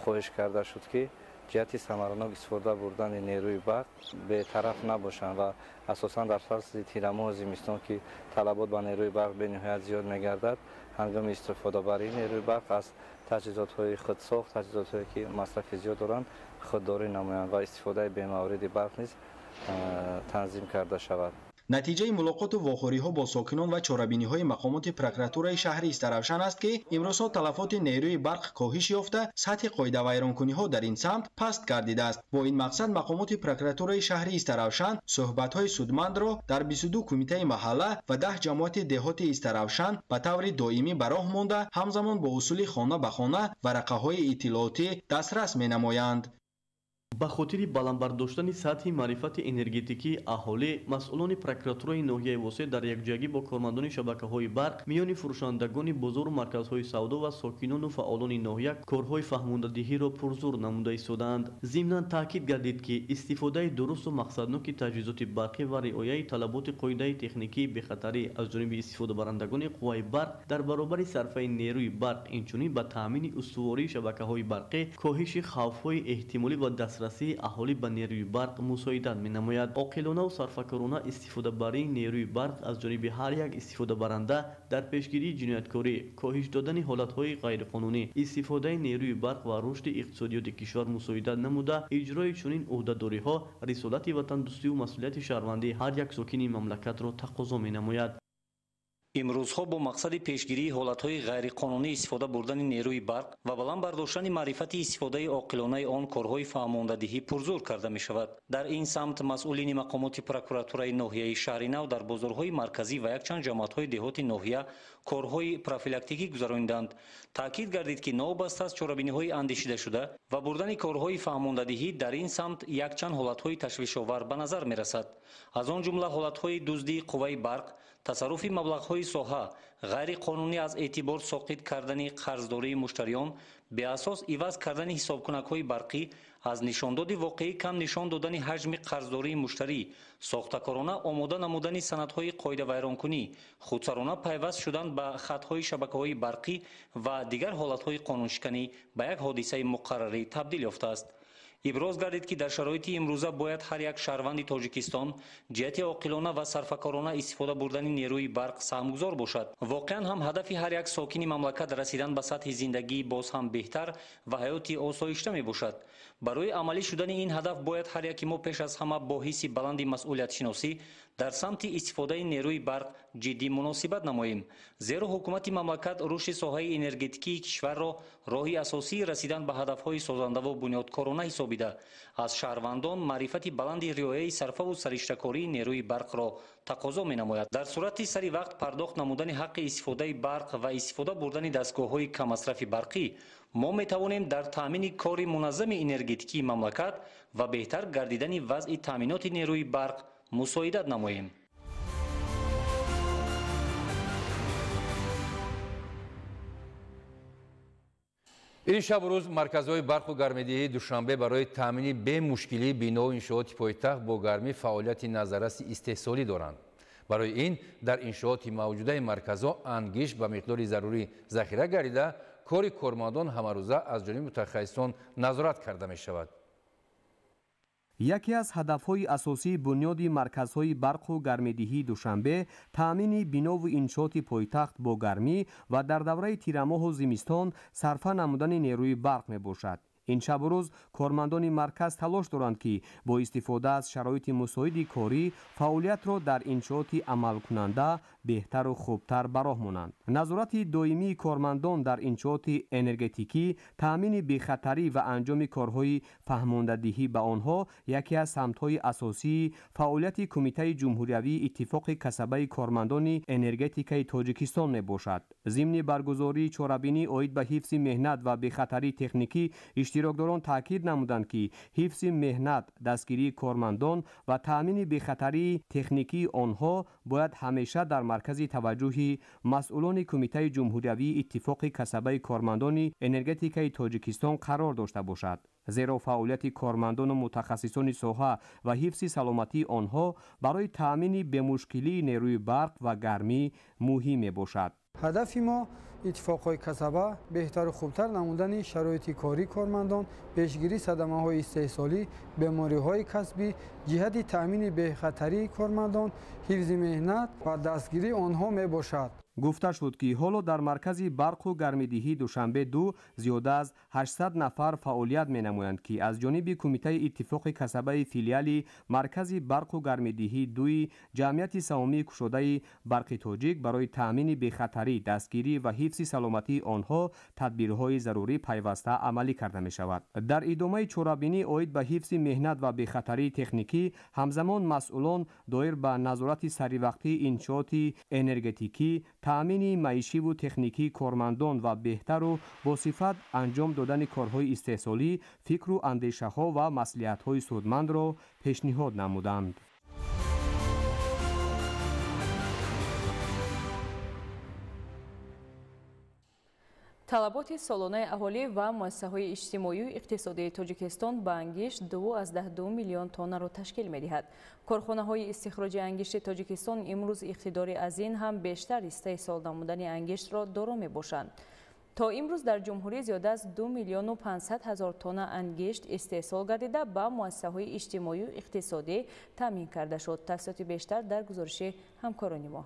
хоҳиш карда шуд ки ҷиҳати самаранок истифода бурдани нерӯи барқ бетараф набошанд ва асосан дар фасли тирамоҳ зимистон ки талабот ба нерӯи барқ бениҳоят зиёд мегардад, ҳангоми истифодабарии нерӯи барқ аз таҷҳизотҳои худсохт, таҷҳизотҳое ки масрафи зиёд доранд, худдорӣ намоянд ва истифодаи бемавриди барқ низ танзим карда шавад. натиҷаи мулоқоту вохӯриҳо бо сокинон ва чорабиниҳои мақомоти прокуратураи шаҳри Истаравшан аст ки имрӯзҳо талафоти нерӯи барқ коҳиш ёфта, сатҳи қоидавайронкуниҳо дар ин самт паст гардидааст. бо ин мақсад мақомоти прокуратураи шаҳри Истаравшан суҳбатҳои судмандро дар 22 кумитаи маҳалла ва 10 ҷамоати деҳоти Истаравшан ба таври доимӣ ба роҳ монда, ҳамзамон бо усули хона ба хона варақаҳои иттилоотӣ дастрас менамоянд. ба хотири баландбардоштани сатҳи маърифати энергетикии аҳолӣ, масъулони прокуратураи ноҳияи восеъ дар якҷоягӣ бо кормандони шабакаҳои барқ, миёни фурӯшандагони бозору марказҳои савдо ва сокинону фаъолони ноҳия корҳои фаҳмондадиҳиро пурзур намуда истодаанд. зимнан таъкид гардид ки истифодаи дурусту мақсадноки таҷҳизоти барқӣ ва риояи талаботи қоидаи техникии бехатарӣ аз ҷониби истифодабарандагони қувваи барқ дар баробари сарфаи нерӯи барқ, инчунин ба таъмини устувории шабакаҳои барқӣ, коҳиши хавфҳои эҳтимолӣ ва дастрасии аҳолӣ ба нерӯи барқ мусоидат менамояд. оқилонаву сарфакорона истифодабарии нерӯи барқ аз ҷониби ҳар як истифодабаранда дар пешгирии ҷинояткорӣ, коҳиш додани ҳолатҳои ғайриқонунӣ, истифодаи нерӯи барқ ва рушди иқтисодиёти кишвар мусоидат намуда, иҷрои чунин ӯҳдадориҳо рисолати ватандӯстиву масъулияти шаҳрвандии ҳар як сокини мамлакатро тақозо менамояд. имрӯзҳо бо мақсади пешгирии ҳолатҳои ғайриқонунӣ истифода бурдани нерӯи барқ ва баланд бардоштани маърифати истифодаи оқилонаи он корҳои фаҳмондадиҳӣ пурзур карда мешавад. дар ин самт масъулини мақомоти прокуратураи ноҳияи шаҳри нав дар бозорҳои марказӣ ва якчанд ҷамоатҳои деҳоти ноҳия корҳои профилактикӣ гузаронидаанд. таъкид гардид ки новобаста аз чорабиниҳои андешидашуда ва бурдани корҳои фаҳмондадиҳӣ дар ин самт якчанд ҳолатҳои ташвишовар ба назар мерасад. аз он ҷумла ҳолатҳои дуздии қувваи барқ, тасарруфи маблағҳои соҳа, ғайриқонунӣ аз эътибор соқит кардани қарздории муштариён, беасос иваз кардани ҳисобкунакҳои барқӣ, аз нишондоди воқеӣ кам нишон додани ҳаҷми қарздории муштарӣ, сохтакорона омода намудани санадҳои қоидавайронкунӣ, худсарона пайваст шудан ба хатҳои шабакаҳои барқӣ ва дигар ҳолатҳои қонуншиканӣ ба як ҳодисаи муқаррарӣ табдил ёфтааст. иброз гардид ки дар шароити имрӯза бояд ҳар як шаҳрванди тоҷикистон ҷиҳати оқилона ва сарфакорона истифода бурдани нерӯи барқ саҳмгузор бошад. воқеан ҳам ҳадафи ҳар як сокини мамлакат расидан ба сатҳи зиндагии боз ҳам беҳтар ва ҳаёти осоишта мебошад. барои амалӣ шудани ин ҳадаф бояд ҳар яки мо пеш аз ҳама бо ҳисси баланди масъулиятшиносӣ дар самти истифодаи нерӯи барқ ҷиддӣ муносибат намоем, зеро ҳукумати мамлакат рушди соҳаи энергетикии кишварро роҳи асосии расидан ба ҳадафҳои созандаву бунёдкорона ҳисобида, аз шаҳрвандон маърифати баланди риояи сарфаву сариштакории нерӯи барқро тақозо менамояд. дар сурати сари вақт пардохт намудани ҳаққи истифодаи барқ ва истифода бурдани дастгоҳҳои камасрафи барқӣ, мо метавонем дар таъмини кори муназзами энергетикии мамлакат ва беҳтар гардидани вазъи таъминоти нерӯи барқ мусоидат намоем. ин шабу рӯз марказҳои барқу гармидиҳии душанбе барои таъмини бемушкилии бинову иншооти пойтахт бо гармӣ фаъолияти назарраси истеҳсолӣ доранд. барои ин дар иншооти мавҷудаи марказҳо ангишт ба миқдори зарурӣ захира гардида, кори кормандон ҳамарӯза аз ҷониби мутахассисон назорат карда мешавад. яке аз ҳадафҳои асосии бунёди марказҳои барқу гармидиҳии душанбе таъмини бинову иншооти пойтахт бо гармӣ ва дар давраи тирамоҳу зимистон сарфа намудани нерӯи барқ мебошад. ин шабу рӯз кормандони марказ талош доранд ки бо истифода аз шароити мусоиди корӣ фаъолиятро дар иншооти амалкунанда беҳтару хубтар ба роҳ монанд. назорати доимии кормандон дар иншооти энергетикӣ, таъмини бехатарӣ ва анҷоми корҳои фаҳмондадиҳӣ ба онҳо яке аз самтҳои асосии фаъолияти Кумитаи ҷумҳуриявии Иттифоқи касабаи кормандони энергетикаи Тоҷикистон мебошад. зимни баргузории чорабинӣ оид ба ҳифзи меҳнат ва бехатарии техникӣ, иштирокдорон таъкид намуданд ки ҳифзи меҳнат, дастгирии кормандон ва таъмини бехатарии техникии онҳо бояд ҳамеша дар маркази таваҷҷӯҳи масъулони Кумитаи ҷумҳуриявии Иттифоқи касабаи кормандони энергетикаи Тоҷикистон қарор дошта бошад. зеро фаъолияти кормандону мутахассисони соҳа ва ҳифзи саломатии онҳо барои таъмини бемушкилии нерӯи барқ ва гармӣ муҳим мебошад. ҳадафи мо иттифоқҳои касаба беҳтару хубтар намудани шароити кории кормандон, пешгирии садамаҳои истеҳсолӣ, бемориҳои касбӣ, ҷиҳати таъмини бехатарии кормандон, ҳифзи меҳнат ва дастгирии онҳо мебошад. گفته شد که حالا در مرکز برق و گرمدهی دوشنبه 2 زیاده از 800 نفر فعالیت می نمایند که از جانب کمیته اتفاق کسبه فیلیال مرکز برق و گرمدهی 2 جمعیت سهامی کشاده برق تاجیک برای تامین بی‌خطری، دستگیری و حفظ سلامتی آنها تدبیرهای ضروری پیوسته عملی کرده می شود. در ادامه چاره‌بینی عاید به حفظ مهنت و بی‌خطری تکنیکی، همزمان مسئولان دایر به نظارت سریوقتی انشاءات انرژتیکی، تأمین معیشی و تکنیکی کارمندان و بهتر و با صفت انجام دادن کارهای استحصالی، فکر و اندیشه ها و مصلحت های سودمند را پیشنهاد نمودند. талаботи солонаи аҳолӣ ва муассисаҳои иҷтимоию иқтисодии тоҷикистон ба ангишт 2,2 миллион тоннаро ташкил медиҳад. корхонаҳои истихроҷи ангишти тоҷикистон имрӯз иқтидори аз ин ҳам бештар истеҳсол намудани ангиштро доро мебошанд. то имрӯз дар ҷумҳурӣ зиёда аз 2 миллиону 500 ҳазор тонна ангишт истеҳсол гардида ба муассисаҳои иҷтимоию иқтисодӣ таъмин карда шуд. тафсилоти бештар дар гузориши ҳамкорони мо.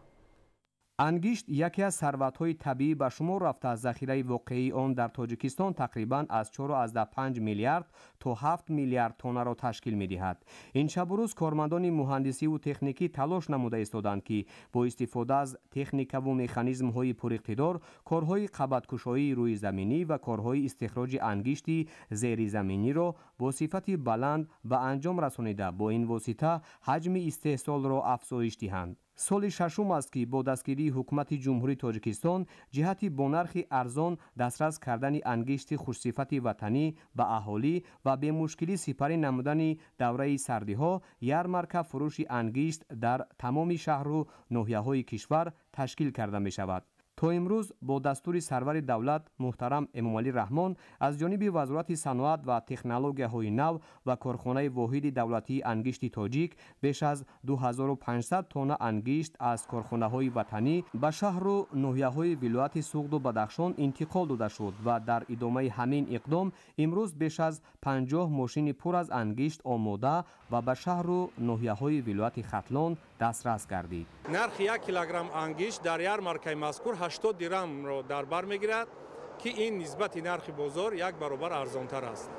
ангишт яке аз сарватҳои табиӣ ба шумор рафта, захираи воқеии он дар тоҷикистон тақрибан аз 4,5 миллиард то 7 миллиард тоннаро ташкил медиҳад. ин шабу рӯз кормандони муҳандисиву техникӣ талош намуда истоданд ки бо истифода аз техникаву механизмҳои пуриқтидор корҳои қабаткушоии рӯизаминӣ ва корҳои истихроҷи ангишти зеризаминиро бо сифати баланд ба анҷом расонида, бо ин восита ҳаҷми истеҳсолро афзоиш диҳанд. соли шашум аст ки бо дастгирии ҳукумати ҷумҳурии тоҷикистон ҷиҳати бо нархи арзон дастрас кардани ангишти хушсифати ватанӣ ба аҳолӣ ва бемушкилӣ сипарӣ намудани давраи сардиҳо ярмарка фурӯши ангишт дар тамоми шаҳру ноҳияҳои кишвар ташкил карда мешавад. то имрӯз бо дастури сарвари давлат муҳтарам эмомалӣ раҳмон аз ҷониби вазорати саноат ва технологияҳои нав ва корхонаи воҳиди давлатии ангишти тоҷик беш аз 2500 тонна ангишт аз корхонаҳои ватанӣ ба шаҳру ноҳияҳои вилояти суғду бадахшон интиқол дода шуд ва дар идомаи ҳамин иқдом имрӯз беш аз 50 мошини пур аз ангишт омода ва ба шаҳру ноҳияҳои вилояти хатлон дастрас гардид. нархи 1 килограмм ангишт дар ярмаркаи мазкур 80 дирҳамро дар бар мегирад ки ин нисбати нархи бозор як баробар арзонтар аст.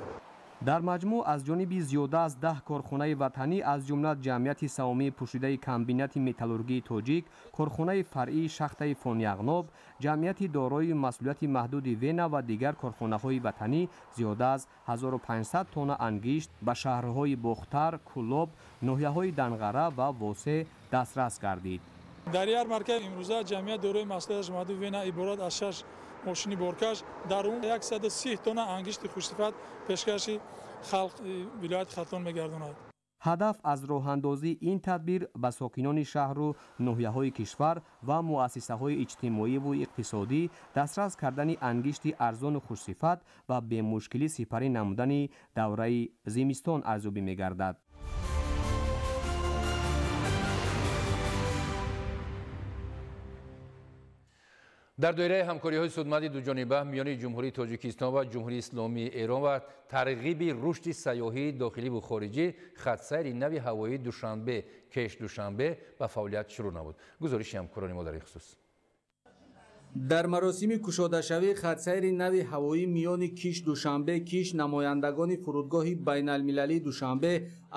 дар маҷмӯъ аз ҷониби зиёда аз 10 корхонаи ватанӣ аз ҷумла ҷамъияти саҳомии пӯшидаи комбинати металлургии тоҷик, корхонаи фаръии шахтаи фонягъноб, ҷамъияти дорои масъулияти маҳдуди вена ва дигар корхонаҳои ватанӣ зиёда аз 1500 тонна ангишт ба шаҳрҳои бохтар, кӯлоб, ноҳияҳои данғара ва восе дастрас гардид. дар ярмаркаи имрӯза ҷамъияти дорои масъулияти маҳдуди вена иборат аз 6 мошини боркаш, дар он 130 тонна ангишти хушсифат пешкаши вилояти хатлон мегардонад. ҳадаф аз роҳандозии ин тадбир ба сокинони шаҳру ноҳияҳои кишвар ва муассисаҳои иҷтимоиву иқтисодӣ дастрас кардани ангишти арзону хушсифат ва бемушкилӣ сипарӣ намудани давраи зимистон арзёбӣ мегардад. дар доираи ҳамкориҳои судмати дуҷониба миёни ҷумҳурии тоҷикистон ва ҷумҳурии исломии эрон ва тарғиби рушди сайёҳии дохиливу хориҷӣ хатсайри нави ҳавоии душанбе кеш душанбе ба фаъолият шурӯъ намуд. гузориши ҳамкорони мо дар ин хусус. дар маросими кушодашавии хатсайри нави ҳавоӣ миёни киш душанбе киш намояндагони фурудгоҳи байналмилалии душанбе,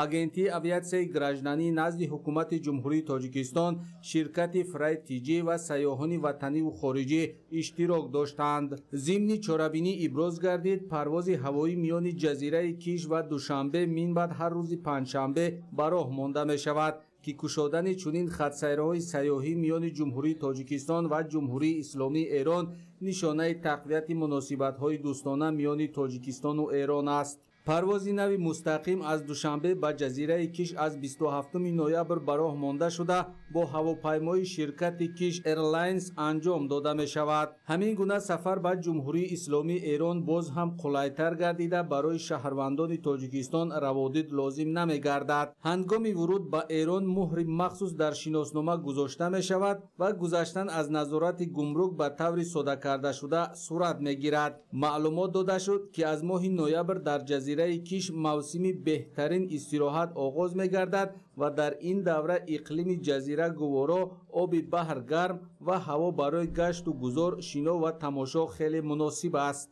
агентии авиатсияи гражданӣ назди ҳукумати ҷумҳурии тоҷикистон, ширкати фрайт тиҷи ва сайёҳони ватаниву хориҷӣ иштирок доштанд. зимни чорабинӣ иброз гардид парвози ҳавоӣ миёни ҷазираи киш ва душанбе минбаъд ҳар рӯзи панҷшанбе ба роҳ монда мешавад ки кушодани чунин хатсайраҳои сайёҳӣ миёни ҷумҳурии тоҷикистон ва ҷумҳурии исломии эрон нишонаи тақвияти муносибатҳои дӯстона миёни тоҷикистону эрон аст. парвози нави мустақим аз душанбе ба ҷазираи киш аз 27 ноябр ба роҳ монда шуда бо ҳавопаймои ширкати киш эрлайнс анҷом дода мешавад. ҳамин гуна сафар ба ҷумҳурии исломии эрон боз ҳам қулайтар гардида барои шаҳрвандони тоҷикистон раводид лозим намегардад. ҳангоми вуруд ба эрон муҳри махсус дар шиноснома гузошта мешавад ва гузаштан аз назорати гумрук ба таври содакардашуда сурат мегирад. маълумот дода шуд ки аз моҳи ноябр дар ҷазира جزیره کیش موسمی بهترین استراحت آغاز می‌گردد و در این دوره اقلیم جزیره گوارا، آب بحر گرم و هوا برای گشت و گذار، شنا و تماشا خیلی مناسب است.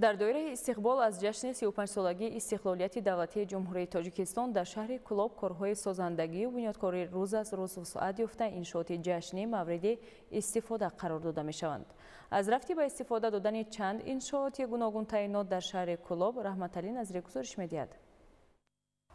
در دوره استقبال از جشن 35 سالگی استقلالیت دولتی جمهوری تاجیکستان در شهر کلوب کارهای سازندگی و بنیادکاری روز از روز وسعت یافته انشاءات جشنی مورد استفاده قرار داده می شوند. از رفتی به استفاده دادن چند انشاءات گوناگون تعیینات در شهر کلوب رحمت علی نظری گزارش می‌دهد.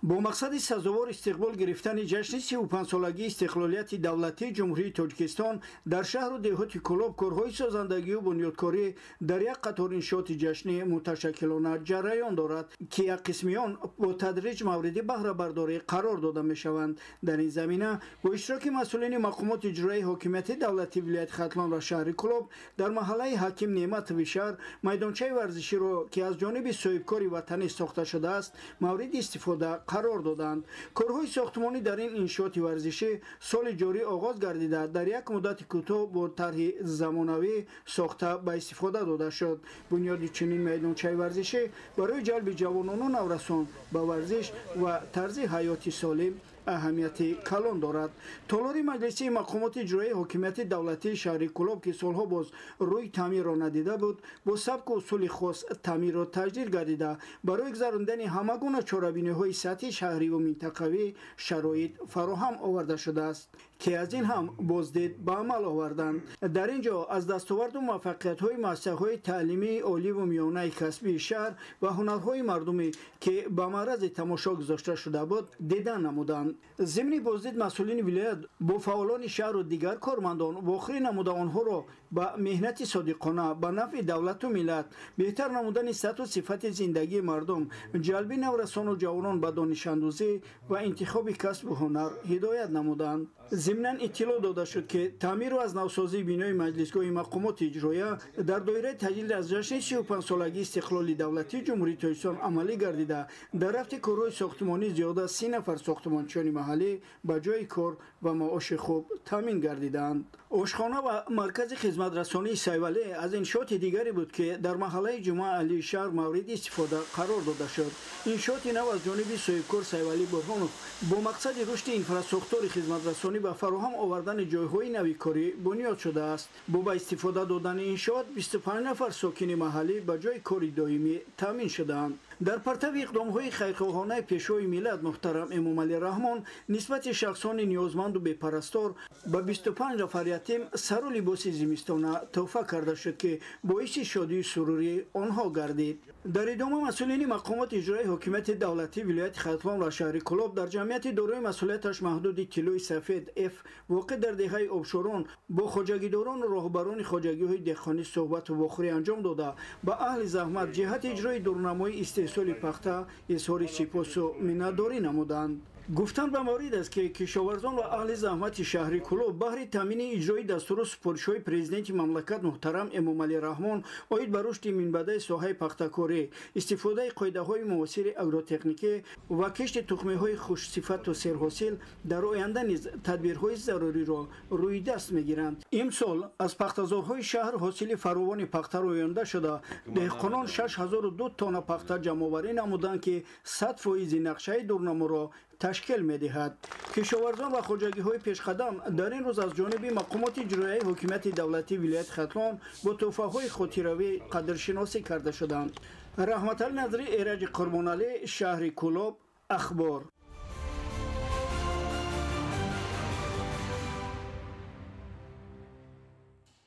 با مقصد سزاوار استقبال گرفتن جشن 35 سالگی استقلالیت دولتی جمهوری تاجیکستان در شهر و دهات کلوب کارهای سازندگی و بنیادکاری در یک قطار انشاءات جشنی متشکلانه جریان دارد که یک قسمیان با تدریج مورد بهره برداری قرار داده می شوند. در این زمینه با اشتراک مسئولین مقامات اجرایی حاکمیت دولتی ولایت ختلان و شهر کلوب در محله حکیم نعمت ویشر میدانچه ورزشی را که از جانب صاحبکار وطنی ساخته شده است مورد استفاده قرار دادند. کارهای ساختمانی در این انشاءات ورزشی سال جاری آغاز گردیده در یک مدت کوتاه با طرح زمانوی ساخته به استفاده داده شد. بنیاد چنین میدانچه ورزشی برای جلب جوانان و نورسان به ورزش و طرز حیاتی سالم اهمیت کلان دارد. تالار مجلسی مقامات اجرایی حاکمیت دولتی شهر کلوب که سالها باز روی تعمیر را ندیده بود با سبک و اصول خاص تعمیر را تجدید گردیده برای گذراندن همه گونه چاره‌بینی‌های سطحی شهری و منطقوی شرایط فراهم آورده شده است که از این هم بازدید به عمل آوردند. در اینجا از دستاورد و موفقیت‌های مؤسسه‌های تعلیمی عالی و میانه کسبی شهر و هنرهای مردمی که به معرض تماشا گذاشته شده بود دیدن نمودند. ضمن بازدید مسئولین ولایت با فعالان شهر و دیگر کارمندان واخری نموده آنها را به مهنت صادقانه به نفع دولت و ملت، بهتر نمودن سطح و صفت زندگی مردم، جلب نورسان و جوانان به دانش اندوزی و انتخاب کسب و هنر هدایت نمودند. ضمناً اطلاع داده شد که تعمیر و از نوسازی بینای مجلسگاه مقامات اجرایی در دایره تجلیل از جشن 35 سالگی استقلال دولتی جمهوری تاجیکستان عملی گردیده در رفت کارهای ساختمانی زیاد از 30 نفر ساختمانچیان محلی به جای کار و معاش خوب تامین گردیدند. آشخانه و مرکز خدمت رسانی سیوالی از انشاءات دیگری بود که در محله جمعه علی شهر مورد استفاده قرار داده شد. انشاءات نو از جانب صاحبکار سیوالی برهانوف با مقصد رشد اینفراستراکچور خدمت رسانی و فراهم آوردن جایهای نوی کاری بنیاد شده است. با استفاده دادن انشاءات 25 نفر ساکن محلی به جای کاری دائمی تامین شدند. در پرتو اقدام‌های خیرخواهانه پیشوای ملت محترم امام علی رحمان نسبت شخصان نیازمند و بی‌پرستار به 25 نفر یتیم سر و لباس زمستانه تحفه کرده شد که باعث شادی و سروری آنها گردید. در ادامه مسئولین مقامات اجرایی حاکمیت دولتی ولایت ختلان و شهر کلوب در جمعیت دارای مسئولیتش محدود طلوع سفید اف واقع در دهه آبشاران با خواجگیداران و راهبران خواجگی‌های دهقانی صحبت و واخری انجام داده به اهل زحمت جهت اجرای دورنمای استحصال پخته اظهار سپاس و منتداری نمودند. گفتن به مورد است که کشاورزان و اهل زحمت شهر کلوب بهر تامین اجرای دستور و سپارش‌های پرزیدنت مملکت محترم امام علی رحمان عاید به رشد منبع ساحه پخته‌کاری، استفاده قاعده‌های معاصر اگروتکنیکی و کشت تخمه‌های خوش صفت و سرحاصل در آینده نیز تدبیرهای ضروری را روی دست می‌گیرند. امسال از پخته‌زارهای شهر حاصل فراوان پخته آینده شده دهقانان 6002 تن پخته جمع‌آوری نمودند که 100% نقشه دورنما را تشکیل می‌دهد. کشاورزان و خواجگی‌های پیشقدم در این روز از جانب مقامات اجرایی حاکمیت دولتی ولایت ختلان با تحفه‌های خاطره‌ای قدرشناسی کرده شدند. رحمت علی نظری، ایرج قربانعلی، شهر کلوب، اخبار.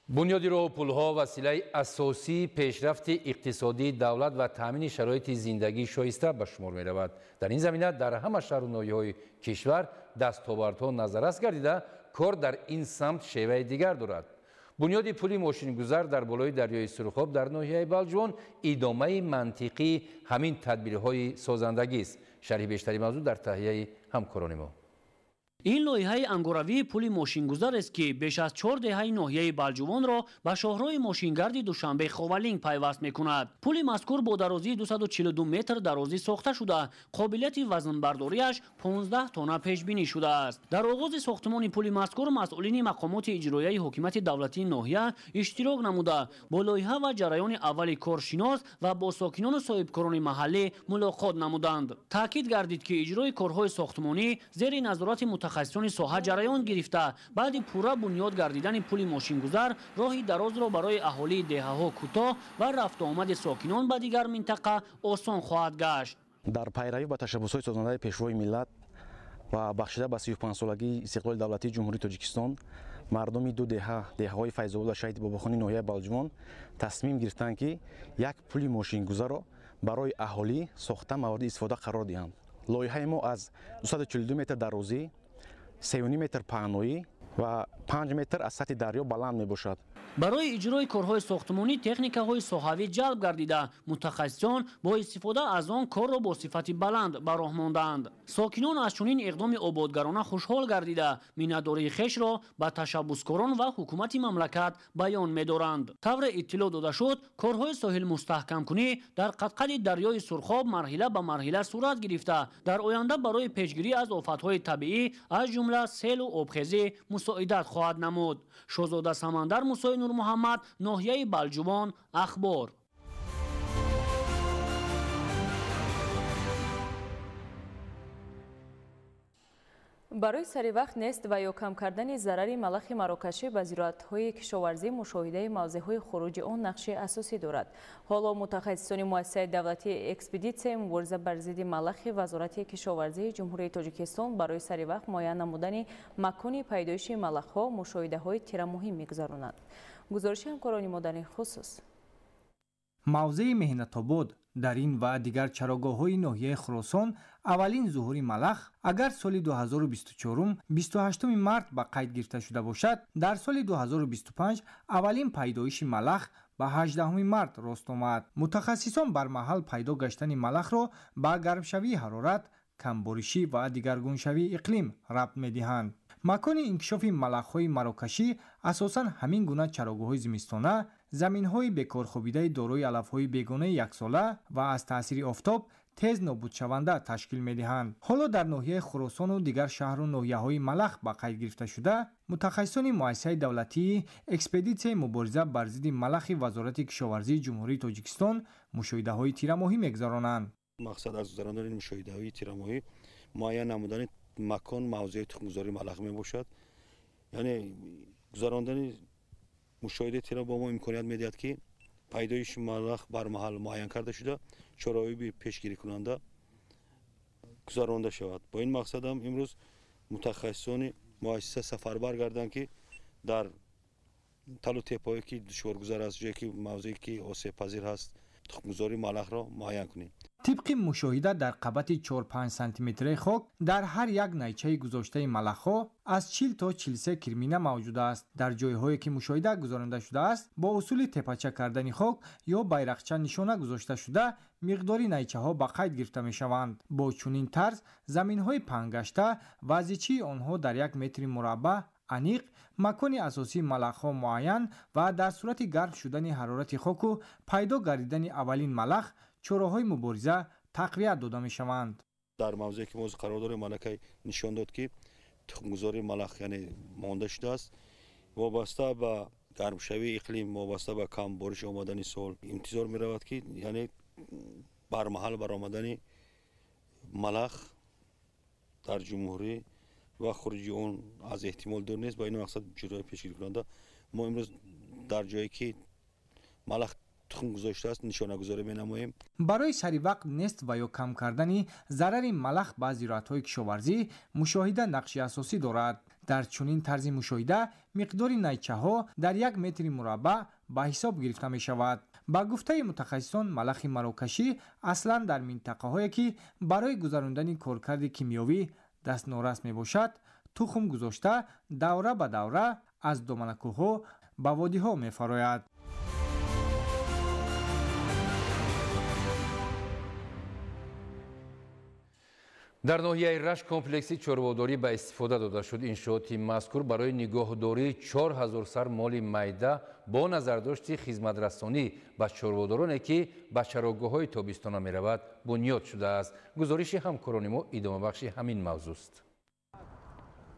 بنیادی راه و پل‌ها وسیله اساسی پیشرفت اقتصادی دولت و تامین شرایط زندگی شایسته به شمار می‌رود. در این زمینه در همه شهر و ناحیه‌های کشور دستاوردها نظررس گردیده کار در این سمت شیوه دیگر دارد. بنیادی پلی ماشین‌گذار در بالای دریای سرخاب در ناحیه بلجوان ادامه منطقی همین تدبیرهای سازندگی است. شرح بیشتری موضوع در تهیه همکاران ما. این لایحه انگوروی پل ماشینگذار است که بیش از 4 دهه ناحیه بلجوان را به شاهراه ماشینگرد دوشنبه خوالینگ پیوست میکند. پل مذکور با درازی 242 متر درازی ساخته شده، قابلیت وزن برداریش 15 تن پیش بینی شده است. در آغاز ساختمان پل مذکور مسئولین مقامات اجرایی حکومت دولتی ناحیه اشتراک نموده با لایحه و جریان اول کارشناس و با ساکنان و صاحبکاران محلی ملاقات نمودند. تاکید گردید که اجرای کارهای ساختمانی زیر نظارت متخصصان ساحه جریان گرفته بعد پورا بنیاد گردیدن پل ماشینگذار راهی دراز را برای اهالی دهه‌ها کوتاه و رفت و آمد ساکنان به دیگر منطقه آسان خواهد گشت. در پیروی با تشبس‌های سازنده پیشوای ملت و بخشیده به 35 سالگی استقلال دولتی جمهوری تاجیکستان، مردم دو دهه‌های فیض‌آباد و شهید باباخانی ناحیه بلجوان تصمیم گرفتند که یک پل ماشینگذار را برای اهالی ساخته مورد استفاده قرار دهند. لایحه ما از 242 متر درازی، 3.5 متر پهنایی و 5 متر از سطح دریا بلند می باشد. برای اجرای کارهای ساختمانی تکنیک‌های ساحوی جلب گردیده، متخصصان با استفاده از آن کار را با صفت بلند به راه ماندند. ساکنان از چنین اقدام آبادگرانه خوشحال گردیده، مینت‌داری خویش را به تشبسکاران و حکومت مملکت بیان می‌دارند. طور اطلاع داده شد، کارهای ساحل مستحکم کنی در قطقط دریای سرخاب مرحله به مرحله صورت گرفته، در آینده برای پیشگیری از آفت‌های طبیعی از جمله سیل و آبخیزی مساعدت خواهد نمود. شاهزاده سمندر موسی نور محمد، ناحیه بلجوان، اخبار. برای سری وقت نیست و یا کم کردن ضرر ملخ مراکشی به زراعت‌های کشاورزی مشاهده موضع‌های خروج آن نقش اساسی دارد. حالا متخصصان مؤسسه دولتی اکسپدیسیه مبارزه بر ضد ملخ وزارت کشاورزی جمهوری تاجیکستان برای سری وقت معین نمودن مکان پیدایش ملخ‌ها مشاهده‌های تیر مهم می‌گذرانند. گزارش همکاران ما در این خصوص. موضع مهنت‌آباد در این و دیگر چراگاه‌های ناحیه خراسان اولین ظهور ملخ اگر سال 2024 28 مارس به قید گرفته شده باشد، در سال 2025 اولین پیدایش ملخ به 18 مارس راست آمد. متخصصان بر محل پیدا گشتن ملخ را به گرمشوی حرارت، کمبارشی و دیگرگونشوی اقلیم ربط می‌دهند. مکان انکشاف ملخ‌های مراکشی اساساً همین گونه چراگاه‌های زمستانه، زمین‌های بکارخوابیده دارای علف‌های بیگانه یکساله و از تأثیر آفتاب تیز نابود شونده تشکیل می‌دهند. حالا در ناحیه خراسان و دیگر شهر و ناحیه‌های ملخ به قید گرفته شده، متخصصان مؤسسه دولتی اکسپدیسیه مبارزه بر ضد ملخ وزارت کشاورزی جمهوری تاجیکستان مشاهده‌های تیرماهی می‌گذرانند. مقصد از گذراندن این مشاهده‌های تیرماهی معین نمودن مکان موضع تخم‌گذاری ملخ میباشد. یعنی گذراندن مشاهده تیرا با ما امکانیت میدهد که پیدایش ملخ بر محل معین کرده شده چاره‌های پیشگیری کننده گذرانده شود. با این مقصد هم امروز متخصصان مؤسسه سفربر گردند که در تل و تپایی که دشوارگذر است، جایی که موضعی که آسیب پذیر هست، تخم‌گذاری ملخ را معین کنیم. طبق مشاهده در قبط 4-5 سانتی متری خاک در هر یک نیچه گذاشته ملخ‌ها از 40 تا 43 کرمینه موجود است. در جایهایی که مشاهده گذارنده شده است با اصول تپچه کردن خاک یا بیرقچه نشانه گذاشته شده مقداری نیچه ها به قید گرفته می شوند. با چنین طرز زمین های پنگشته وضعیتی آنها در 1 متر مربع انیق مکان اساسی ملخ‌ها معین و در صورت گرم شدن حرارت خاک و پیدا گردیدن اولین ملخ چراهای مبارزه تقویت داده می شوند. در موضعی که موضوع قرار داره ملکه نشان داد که تخم‌گذاری ملخ یعنی مانده شده است. وابسته به گرمشوی اقلیم، وابسته به کم بارش آمدن سال انتظار می رود که یعنی بر محل برآمدن ملخ در جمهوری و خروج اون از احتمال دور نیست. با این مقصد جرای پیشگیری کننده ما امروز در جایی که ملخ تخم گذاشته است نشانه گذاری می‌نماییم. برای سری وقت نیست و یا کم کردن ضرر ملخ به زراعت‌های کشاورزی مشاهده نقش اساسی دارد. در چنین طرز مشاهده مقدار نیچه‌ها در 1 متر مربع به حساب گرفته می شود. با گفته متخصصان ملخ مراکشی اصلا در منطقه‌هایی که برای گذراندن کارکرد کیمیاوی دست نورس می باشد تخم گذاشته دوره به دوره از دامنه‌کوه‌ها به وادی‌ها می فراید. در ناحیه رشت کمپلکسی چرواداری به استفاده داده شد. انشاءات مذکور برای نگهداری 4000 سر مال میده با نظرداشت خدمترسانی به چروادارانی که به چراگاه‌های تابستانه می‌رود بنیاد شده است. گزارش همکاران ما ادامه بخش همین موضوع است.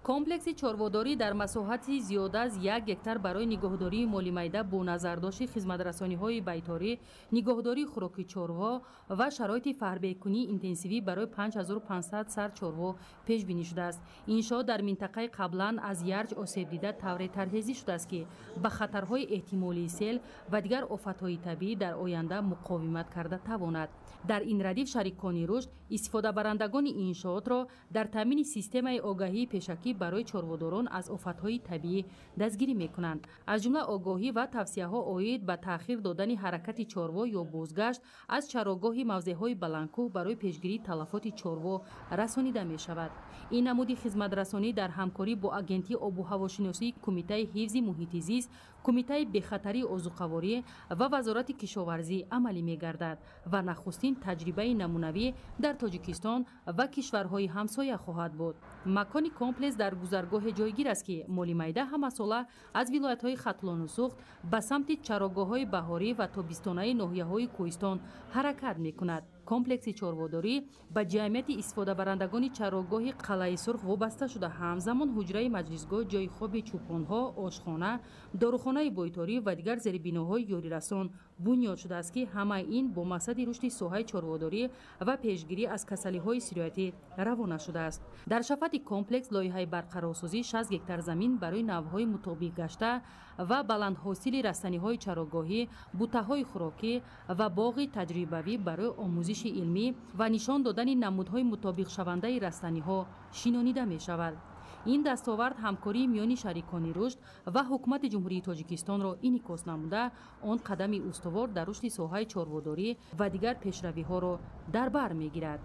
کمپلکس چرواداری در مساحتی زیاد از 1 هکتار برای نگهداری مال میده با نظرداشت خدمترسانی‌های بیطاری، نگهداری خوراک چروا و شرایط فربه‌کنی اینتنسیوی برای 5500 سر چروا پیش بینی شده است. انشاء در منطقه قبلا از یرج آسیب دیده طور ترهیزی شده است که به خطرهای احتمالی سیل و دیگر آفت‌های طبیعی در آینده مقاومت کرده تواند. در این ردیف شریکان رشد استفاده برندگان انشاءات را در تامین سیستم آگاهی پیشکی برای چرواداران از آفت‌های طبیعی دستگیری می‌کنند. از جمله آگاهی و توصیه‌ها عاید به تأخیر دادن حرکت چروا یا بازگشت از چراگاه موضع‌های بلندکوه برای پیشگیری تلفات چروا رسانیده می‌شود. این نمود خدمترسانی در همکاری با اجنسی آب و هواشناسی، کمیته حفظ محیط زیست، کمیته بخطری عضوخواری و وزارت کشاورزی عملی می‌گردد و نخستین تجربه نمونوی در تاجیکستان و کشورهای همسایه خواهد بود. مکان کمپلکس در گذرگاه جایگیر است که مال میده همساله از ولایت‌های ختلان و سوخت به سمت چراگاه‌های بهاری و تابستانه ناحیه‌های کوهستان حرکت می‌کند. کمپلکس چرواداری به جمعیت استفاده برندگان چراگاه قلعه سرخ وابسته شده، همزمان حجره مجلسگاه، جای خواب چوپان‌ها، آشخانه، داروخانه بیطاری و دیگر زیربناهای یاریرسان بنیاد شده است که همه این با مقصد رشد ساحه چرواداری و پیشگیری از کسلی‌های سیرایتی روانه شده است. در شفاف کمپلکس لایحه برقرارسازی 60 هکتار زمین برای نوهای مطابق گشته و بلندحاصل رستنی‌های چراگاهی، بوته‌های خوراکی و باغ تجربوی برای آموزش علمی و نشان دادن نمودهای مطابق شونده رستنی‌ها شنانیده می‌شود. این دستاورد همکاری میان شریکان رشد و حکومت جمهوری تاجیکستان را انعکاس نموده، آن قدم استوار در رشد ساحه چرواداری و دیگر پیشروی‌ها را در بر می‌گیرد.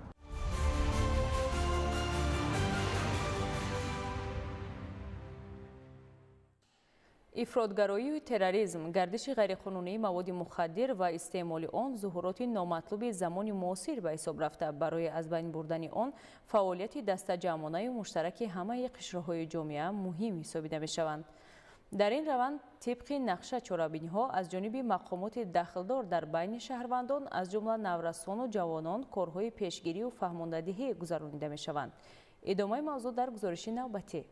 افراطگرایی و تروریسم، گردش غیرقانونی مواد مخدر و استعمال آن ظهورات نامطلوب زمان معاصر به حساب رفته. برای از بین بردن آن فعالیت دسته جمعانه مشترک همه قشرهای جامعه مهم حسابیده می‌شوند. در این روند طبق نقشه چاره‌بینی‌ها از جانب مقامات دخلدار در بین شهروندان از جمله نورسان و جوانان کارهای پیشگیری و فهماندهی گذرانیده می‌شوند. ادامه موضوع در گزارش نوبتی.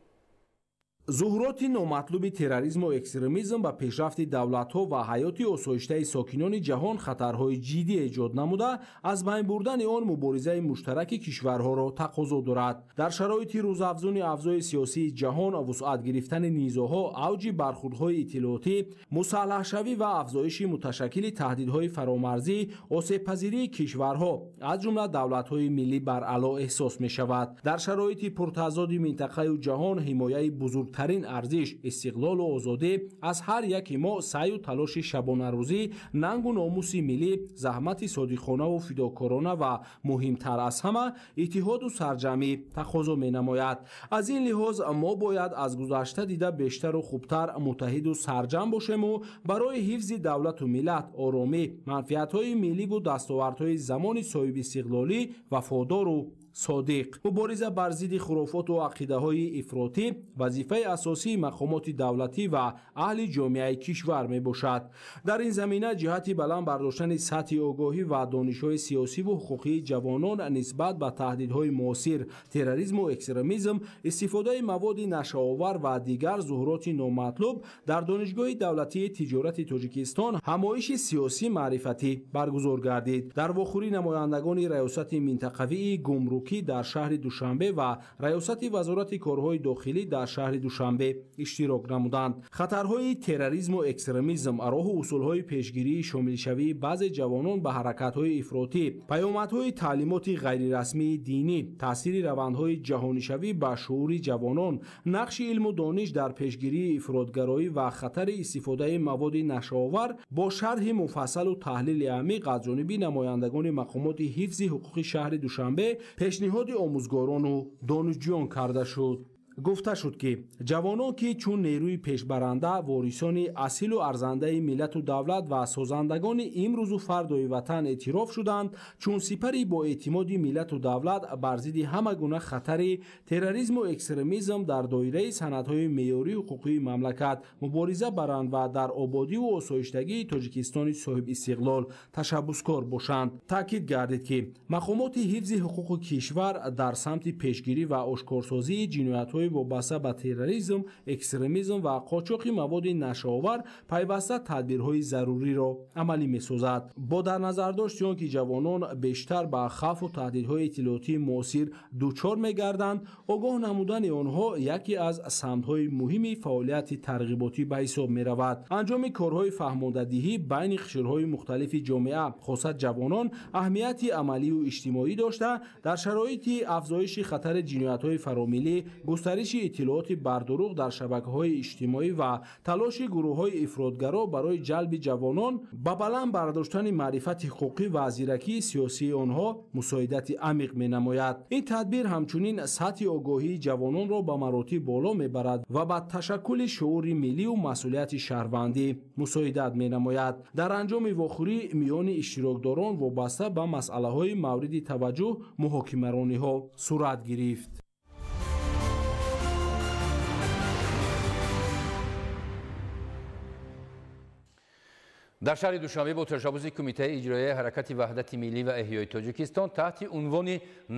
ظهورات نامطلوب تروریسم و اکستریمیسم به پیشرفت دولت‌ها و حیات آسایشته ساکنان جهان خطرهای جدی ایجاد نموده، از بین بردن آن مبارزه مشترک کشورها را تقاضا دارد. در شرایط روزافزون اوضاع سیاسی جهان و وسعت گرفتن نیزه‌ها، اوج برخوردهای اطلاعاتی، مسلح شوی و افزایش متشکل تهدیدهای فرامرزی، آسیب‌پذیری کشورها از جمله دولت‌های ملی بر علا احساس می‌شود. در شرایط پرتضاد منطقه و جهان، حمایت بزرگ ترین ارزش استقلال و آزادی از هر یک ما سعی و تلاش شبانه روزی، ننگ و ناموس ملی، زحمت صادقانه و فداکارانه و مهمتر از همه اتحاد و سرجمی تقاضا می‌نماید. از این لحاظ ما باید از گذشته دیده بیشتر و خوبتر متحد و سرجم باشیم و برای حفظ دولت و ملت، آرامی، منفعت‌های ملی و دستاوردهای زمان صاحب استقلالی وفادار و صادق. مبارزه بر ضد خرافات و عقیده‌های افراطی وظیفه اساسی مقامات دولتی و اهل جامعه کشور میباشد. در این زمینه جهت بلند برداشتن سطح آگاهی و دانش‌های سیاسی و حقوقی جوانان نسبت به تهدیدهای معاصر، تروریسم و اکستریمیسم، استفاده مواد نشه‌آور و دیگر ظهورات نامطلوب در دانشگاه دولتی تجارت تاجیکستان همایش سیاسی معرفتی برگزار گردید. در واخوری نمایندگان ریاست منطقوی گمرک در شهر دوشنبه و ریاست وزارت کارهای داخلی در شهر دوشنبه اشتراک نمودند. خطرهای تروریسم و اکستریمیسم، راه و اصولهای پیشگیری، شامل شوی بعضی جوانان به حرکت‌های افراطی، پیامدهای تعلیمات غیررسمی دینی، تاثیر روندهای جهانی شوی بر شعور جوانان، نقش علم و دانش در پیشگیری افراطگرایی و خطر استفاده مواد نشه‌آور با شرح مفصل و تحلیل عمیق از جانب نمایندگان مقامات حفظ حقوق شهر دوشنبه پیشنهاد آموزگاران و دانشجویان کرده شد. гуфта шуд ки ҷавонон ки чун нерӯи пешбаранда ворисони асилу арзандаи миллату давлат ва созандагони имрӯзу фардои ватан эътироф шуданд, чун сипари боэътимоди миллату давлат бар зидди ҳама гуна хатари терроризму экстремизм дар доираи санадҳои меъёрии ҳуқуқии мамлакат мубориза баранд ва дар ободиву осоиштагии тоҷикистони соҳибистиқлол ташаббускор бошанд. таъкид гардид ки мақомоти ҳифзи ҳуқуқи кишвар дар самти пешгирӣ ва ошкорсозии ҷиноятҳои вобаста ба терроризм, экстремизм ва қочоқи маводи нашаовар пайваста тадбирҳои заруриро амалӣ месозад. бо дар назар дошти он ки ҷавонон бештар ба хавфу таҳдидҳои иттилоотии муосир дучор мегарданд, огоҳ намудани онҳо яке аз самтҳои муҳими фаъолияти тарғиботӣ ба ҳисоб меравад. анҷоми корҳои фаҳмондадиҳӣ байни қишрҳои мухталифи ҷомеа, хосат ҷавонон, аҳамияти амалию иҷтимоӣ дошта, дар шароити афзоиши хатари ҷиноятҳои фаромилӣ, густариши иттилооти бардуруғ дар шабакаҳои иҷтимоӣ ва талоши гурӯҳҳои ифротгаро барои ҷалби ҷавонон ба баланд бардоштани маърифати ҳуқуқӣ ва зиракии сиёсии онҳо мусоидати амиқ менамояд. ин тадбир ҳамчунин сатҳи огоҳии ҷавононро ба маротиб боло мебарад ва ба ташаккули шуури миллию масъулияти шаҳрвандӣ мусоидат менамояд. дар анҷоми вохӯрӣ миёни иштирокдорон вобаста ба масъалаҳои мавриди таваҷҷӯҳ муҳокимарониҳо сурат гирифт. дар шаҳри душанбе бо tashabbusi кумитаи иҷроияи ҳаракати ваҳдати миллӣ ва эҳёи тоҷикистон таҳти унвони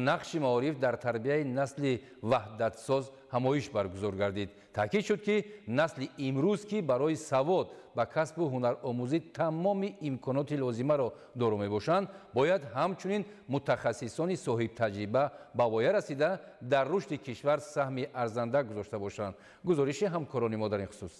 нақши маориф дар тарбияи насли ваҳдатсоз ҳамоиш баргузор гардид. таъкид шуд ки насли имрӯз ки барои савод ба касбу ҳунаромӯзӣ тамоми имконоти лозимаро дору мебошанд, бояд ҳамчунин мутахассисони соҳибтаҷриба ба воя расида дар рушди кишвар саҳми арзанда гузошта бошанд. гузориши ҳамкорони мо дар ин хусус.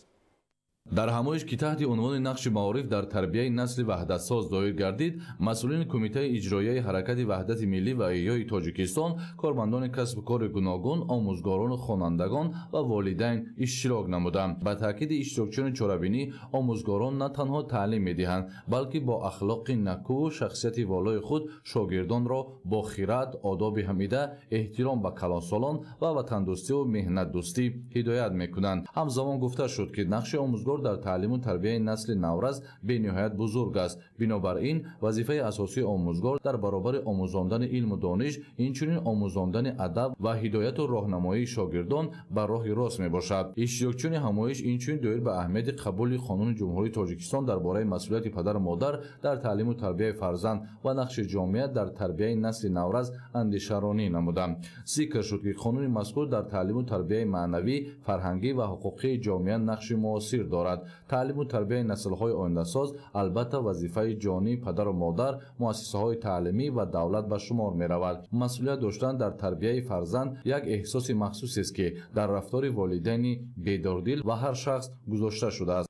дар ҳамоиш ки таҳти унвони нақши маориф дар тарбияи насли ваҳдатсоз доир гардид, масъулини кумитаи иҷроияи ҳаракати ваҳдати миллӣ ва эҳёи тоҷикистон, кормандони касбу кори гуногун, омӯзгорону хонандагон ва волидайн иштирок намуданд. ба таъкиди иштирокчиёни чорабинӣ, омӯзгорон на танҳо таълим медиҳанд, балки бо ахлоқи накӯ шахсияти волои худ шогирдонро бо хират, одоби ҳамида, эҳтиром ба калонсолон ва ватандӯстиву меҳнатдӯстӣ ҳидоят мекунанд. ҳамзамон гуфта шуд ки нақши омӯзгор дар таълиму тарбияи насли навраз бениҳоят бузург аст. бинобар ин вазифаи асосии омӯзгор дар баробари омӯзондани илму дониш, инчунин омӯзондани адаб ва ҳидояту роҳнамоии шогирдон ба роҳи рост мебошад. иштирокчиёни ҳамоиш инчунин доир ба аҳамияти қабули Қонуни Ҷумҳурии Тоҷикистон дар бораи масъулияти падару модар дар таълиму тарбияи фарзанд ва нақши ҷомеа дар тарбияи насли навраз андешаронӣ намуданд. зикр шуд ки қонуни мазкур дар таълиму тарбияи маънавӣ, фарҳангӣ ва ҳуқуқии ҷомеа нақши муосир дорад. таълиму тарбияи наслҳои оиндасоз албатта вазифаи ҷонии падару модар, муассисаҳои таълимӣ ва давлат ба шумор меравад. масъулият доштан дар тарбияи фарзанд як эҳсоси махсусест ки дар рафтори волидайни бедордил ва ҳар шахс гузошта шудааст.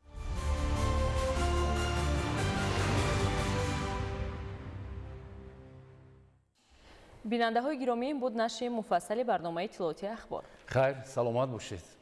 бинандаҳои гиромӣ, ин буд нашри муфассали барномаи иттилооти ахбор. хайр, саломат бошед.